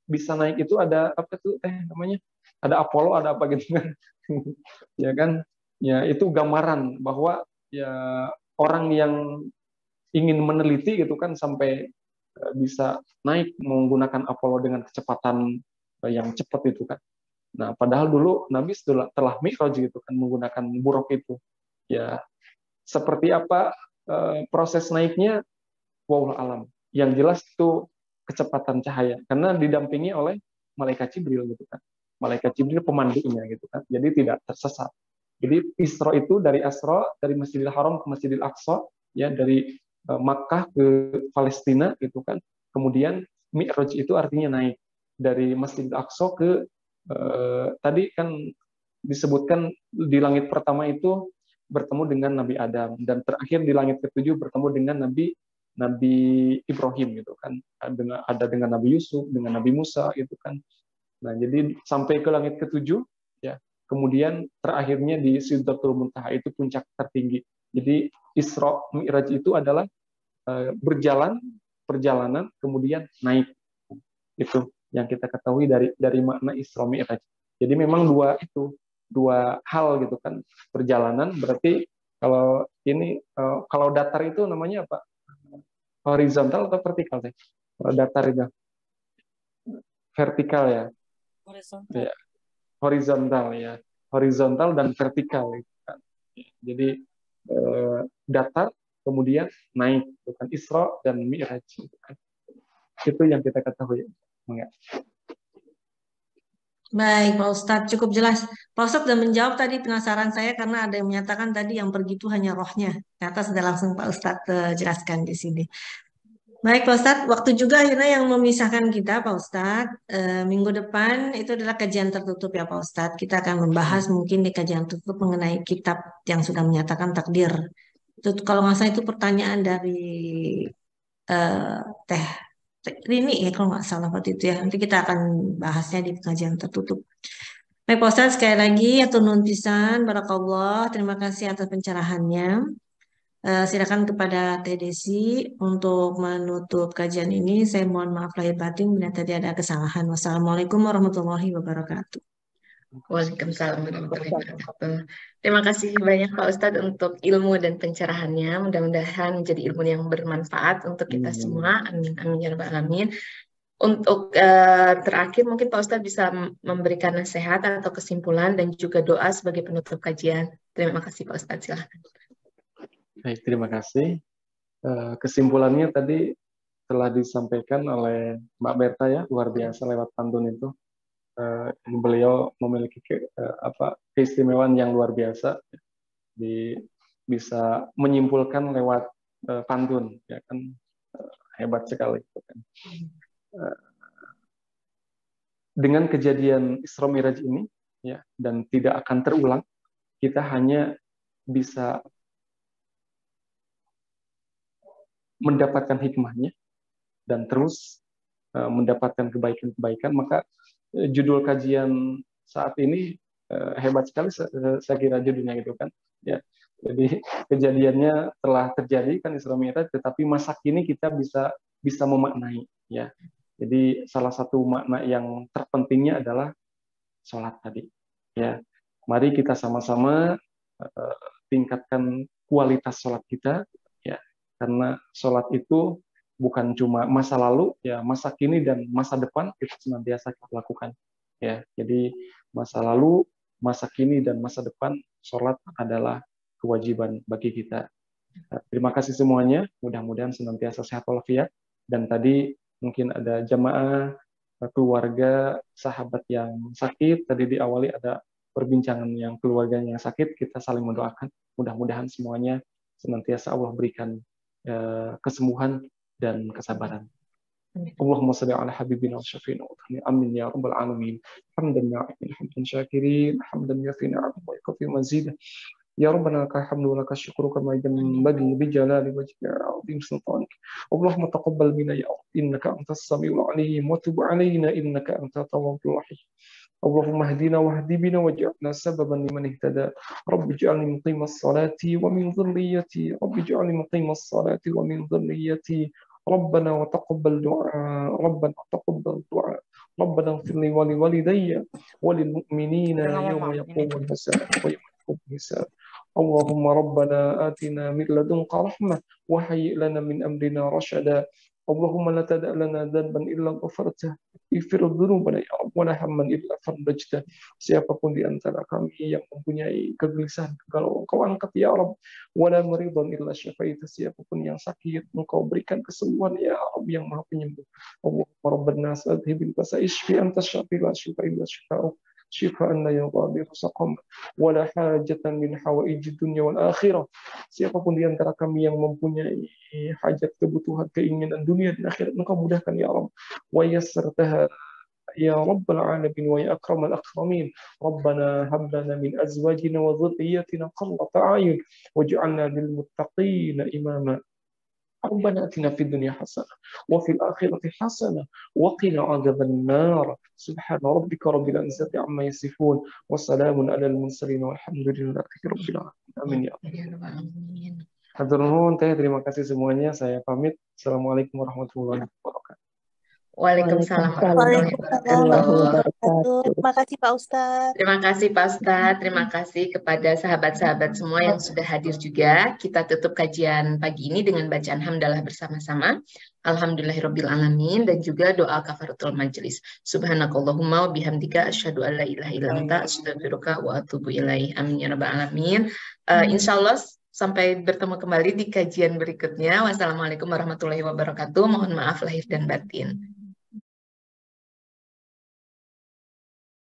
bisa naik itu ada apa tuh namanya? Ada Apollo, ada apa gitu kan. Ya kan? Ya itu gambaran bahwa ya orang yang ingin meneliti gitu kan sampai bisa naik menggunakan Apollo dengan kecepatan yang cepat itu kan. Nah, padahal dulu Nabi telah Mi'raj gitu kan menggunakan buraq itu. Ya, seperti apa proses naiknya, wallahu alam. Yang jelas itu kecepatan cahaya karena didampingi oleh malaikat Jibril gitu kan. Malaikat Jibril pemandunya gitu kan. Jadi tidak tersesat. Jadi Isra itu dari Masjidil Haram ke Masjidil Aqsa, ya dari Makkah ke Palestina gitu kan. Kemudian Mi'raj itu artinya naik dari Masjidil Aqsa ke tadi kan disebutkan di langit pertama itu bertemu dengan Nabi Adam, dan terakhir di langit ke-7 bertemu dengan Nabi Ibrahim gitu kan. Ada dengan Nabi Yusuf, dengan Nabi Musa gitu kan. Nah, jadi sampai ke langit ke-7 ya. Kemudian terakhirnya di Sidratul Muntaha, itu puncak tertinggi. Jadi Isra Mi'raj itu adalah perjalanan kemudian naik. Itu yang kita ketahui dari makna Isra Mi'raj. Jadi memang dua hal gitu kan. Perjalanan berarti kalau ini kalau datar itu namanya apa? Horizontal atau vertikal teh? Kalau datar itu vertikal ya. Horizontal. Ya. Horizontal ya. Horizontal dan vertikal gitu kan. Jadi datar kemudian naik gitu kan. Isra dan Mi'raj gitu kan. Itu yang kita ketahui. Enggak. Baik, Pak Ustadz, cukup jelas. Pak Ustadz sudah menjawab tadi penasaran saya karena ada yang menyatakan tadi yang pergi itu hanya rohnya. Ternyata sudah langsung Pak Ustadz jelaskan di sini. Baik, Pak Ustadz, waktu juga akhirnya yang memisahkan kita, Pak Ustadz. Minggu depan itu adalah kajian tertutup ya, Pak Ustadz. Kita akan membahas mungkin di kajian tertutup mengenai kitab yang sudah menyatakan takdir. Itu kalau nggak salah itu pertanyaan dari Teh Rini ya kalau nggak salah waktu itu ya. Nanti kita akan bahasnya di kajian tertutup. Baik, Pak Ustadz, sekali lagi atur nuhun pisan, barakallah. Terima kasih atas pencerahannya. Silakan kepada Teh Desi untuk menutup kajian ini. Saya mohon maaf lahir batin bila tadi ada kesalahan. Wassalamualaikum warahmatullahi wabarakatuh. Waalaikumsalam warahmatullahi wabarakatuh. Terima kasih banyak Pak Ustadz untuk ilmu dan pencerahannya. Mudah-mudahan menjadi ilmu yang bermanfaat untuk kita semua. Amin amin ya rabbal alamin. Untuk terakhir mungkin Pak Ustadz bisa memberikan nasihat atau kesimpulan dan juga doa sebagai penutup kajian. Terima kasih Pak Ustadz, silahkan. Baik, terima kasih. Kesimpulannya tadi telah disampaikan oleh Mbak Berta ya, luar biasa lewat pantun itu. Beliau memiliki keistimewaan yang luar biasa, bisa menyimpulkan lewat pantun, ya kan, hebat sekali. Kan. Dengan kejadian Isra Miraj ini, ya, dan tidak akan terulang, kita hanya bisa mendapatkan hikmahnya dan terus mendapatkan kebaikan-kebaikan. Maka judul kajian saat ini hebat sekali, saya kira judulnya gitu kan. Ya, jadi kejadiannya telah terjadi kan Isra Miraj, tetapi masa kini kita bisa memaknai. Ya, jadi salah satu makna yang terpentingnya adalah sholat tadi. Ya, mari kita sama-sama tingkatkan kualitas sholat kita. Ya, karena sholat itu bukan cuma masa lalu, ya masa kini dan masa depan kita senantiasa lakukan. Ya, jadi masa lalu, masa kini dan masa depan sholat adalah kewajiban bagi kita. Terima kasih semuanya. Mudah-mudahan senantiasa sehat walafiat. Dan tadi mungkin ada jamaah, keluarga, sahabat yang sakit. Tadi diawali ada perbincangan yang keluarganya yang sakit. Kita saling mendoakan. Mudah-mudahan semuanya senantiasa Allah berikan kesembuhan dan kesabaran. Allahumma salli ala habibina wa syafiina wa tahni amin ya rabbal alamin. Hamdan na'imin, hamdan syakirin, hamdan yafina wa yakfi mazid. Ya Rabbana lakal hamdu wa lakal syukru kama yanbaghi bi jalali wajhika wa 'azimi sultanik. Allahumma taqabbal minna ya Rabb innaka antas samiul 'alim wa tub 'alaina innaka antat tawwabur rahim. Allahumma hdina wahdi bina waj'alna sababan liman ihtada. Rabbi ij'alni muqimas salati wa min dhurriyyati. Rabbi ij'alni muqimas salati wa min dhurriyyati. Rabbana wa taqabbal du'a. Rabbana wa taqabbal du'a. Rabbana ighfir li wa li walidayya wa lil mu'minina yawma yaqumul hisab wa yawma yaqumul hisab. Allahumma rabbana atina min ladunka rahmah wa hayyi' lana min amrina rashada. Allahumma la tada' lana dhanban illa ghafartah. Ighfir dhunubana ya Rabb wa la hamman illa farajtah. Siapapun di antara kami yang mempunyai kegelisahan, kalau Engkau angkat ya Rabb. Wa la maridan illa syafaitah. Siapapun yang sakit, Engkau berikan kesembuhan ya Rabb yang Maha Penyembuh. Allahumma rabban nas adhibil basa ishfi anta syafi la syifa illa syifa'uk. Syifa'an la yughadiru saqama wa la hajatan min hawaiji dunya wal akhirah. Siapapun di antara kami yang mempunyai hajat, kebutuhan, keinginan dunia dan akhirat, Engkau mudahkan ya Rabb. Wa yassirtaha ya Rabbal alamin wa ya akramal akramin. Rabbana hab lana min azwajina wa dhurriyyatina qurrata a'yun waj'alna lil muttaqina imama. ربنا آتنا في الدنيا حسنة وفي الآخرة حسنة وقنا عذاب النار سبحان ربك رب العزة عما يصفون وسلام على المرسلين والحمد لله رب العالمين آمين ya Allah. Hatur nuhun, terima kasih semuanya. Saya pamit. Assalamualaikum warahmatullahi wabarakatuh. Waalaikumsalam warahmatullahi wabarakatuh. Terima kasih Pak Ustadz. Terima kasih Pak Ustadz. Terima kasih kepada sahabat-sahabat semua yang sudah hadir juga. Kita tutup kajian pagi ini dengan bacaan hamdalah bersama-sama. Alhamdulillahirabbil alamin dan juga doa kafaratul majelis. Subhanakallahumma wa bihamdika asyhadu an la ilaha illa anta astaghfiruka wa atubu ilaih. Amin ya rabbal alamin. Insyaallah sampai bertemu kembali di kajian berikutnya. Wassalamualaikum warahmatullahi wabarakatuh. Mohon maaf lahir dan batin.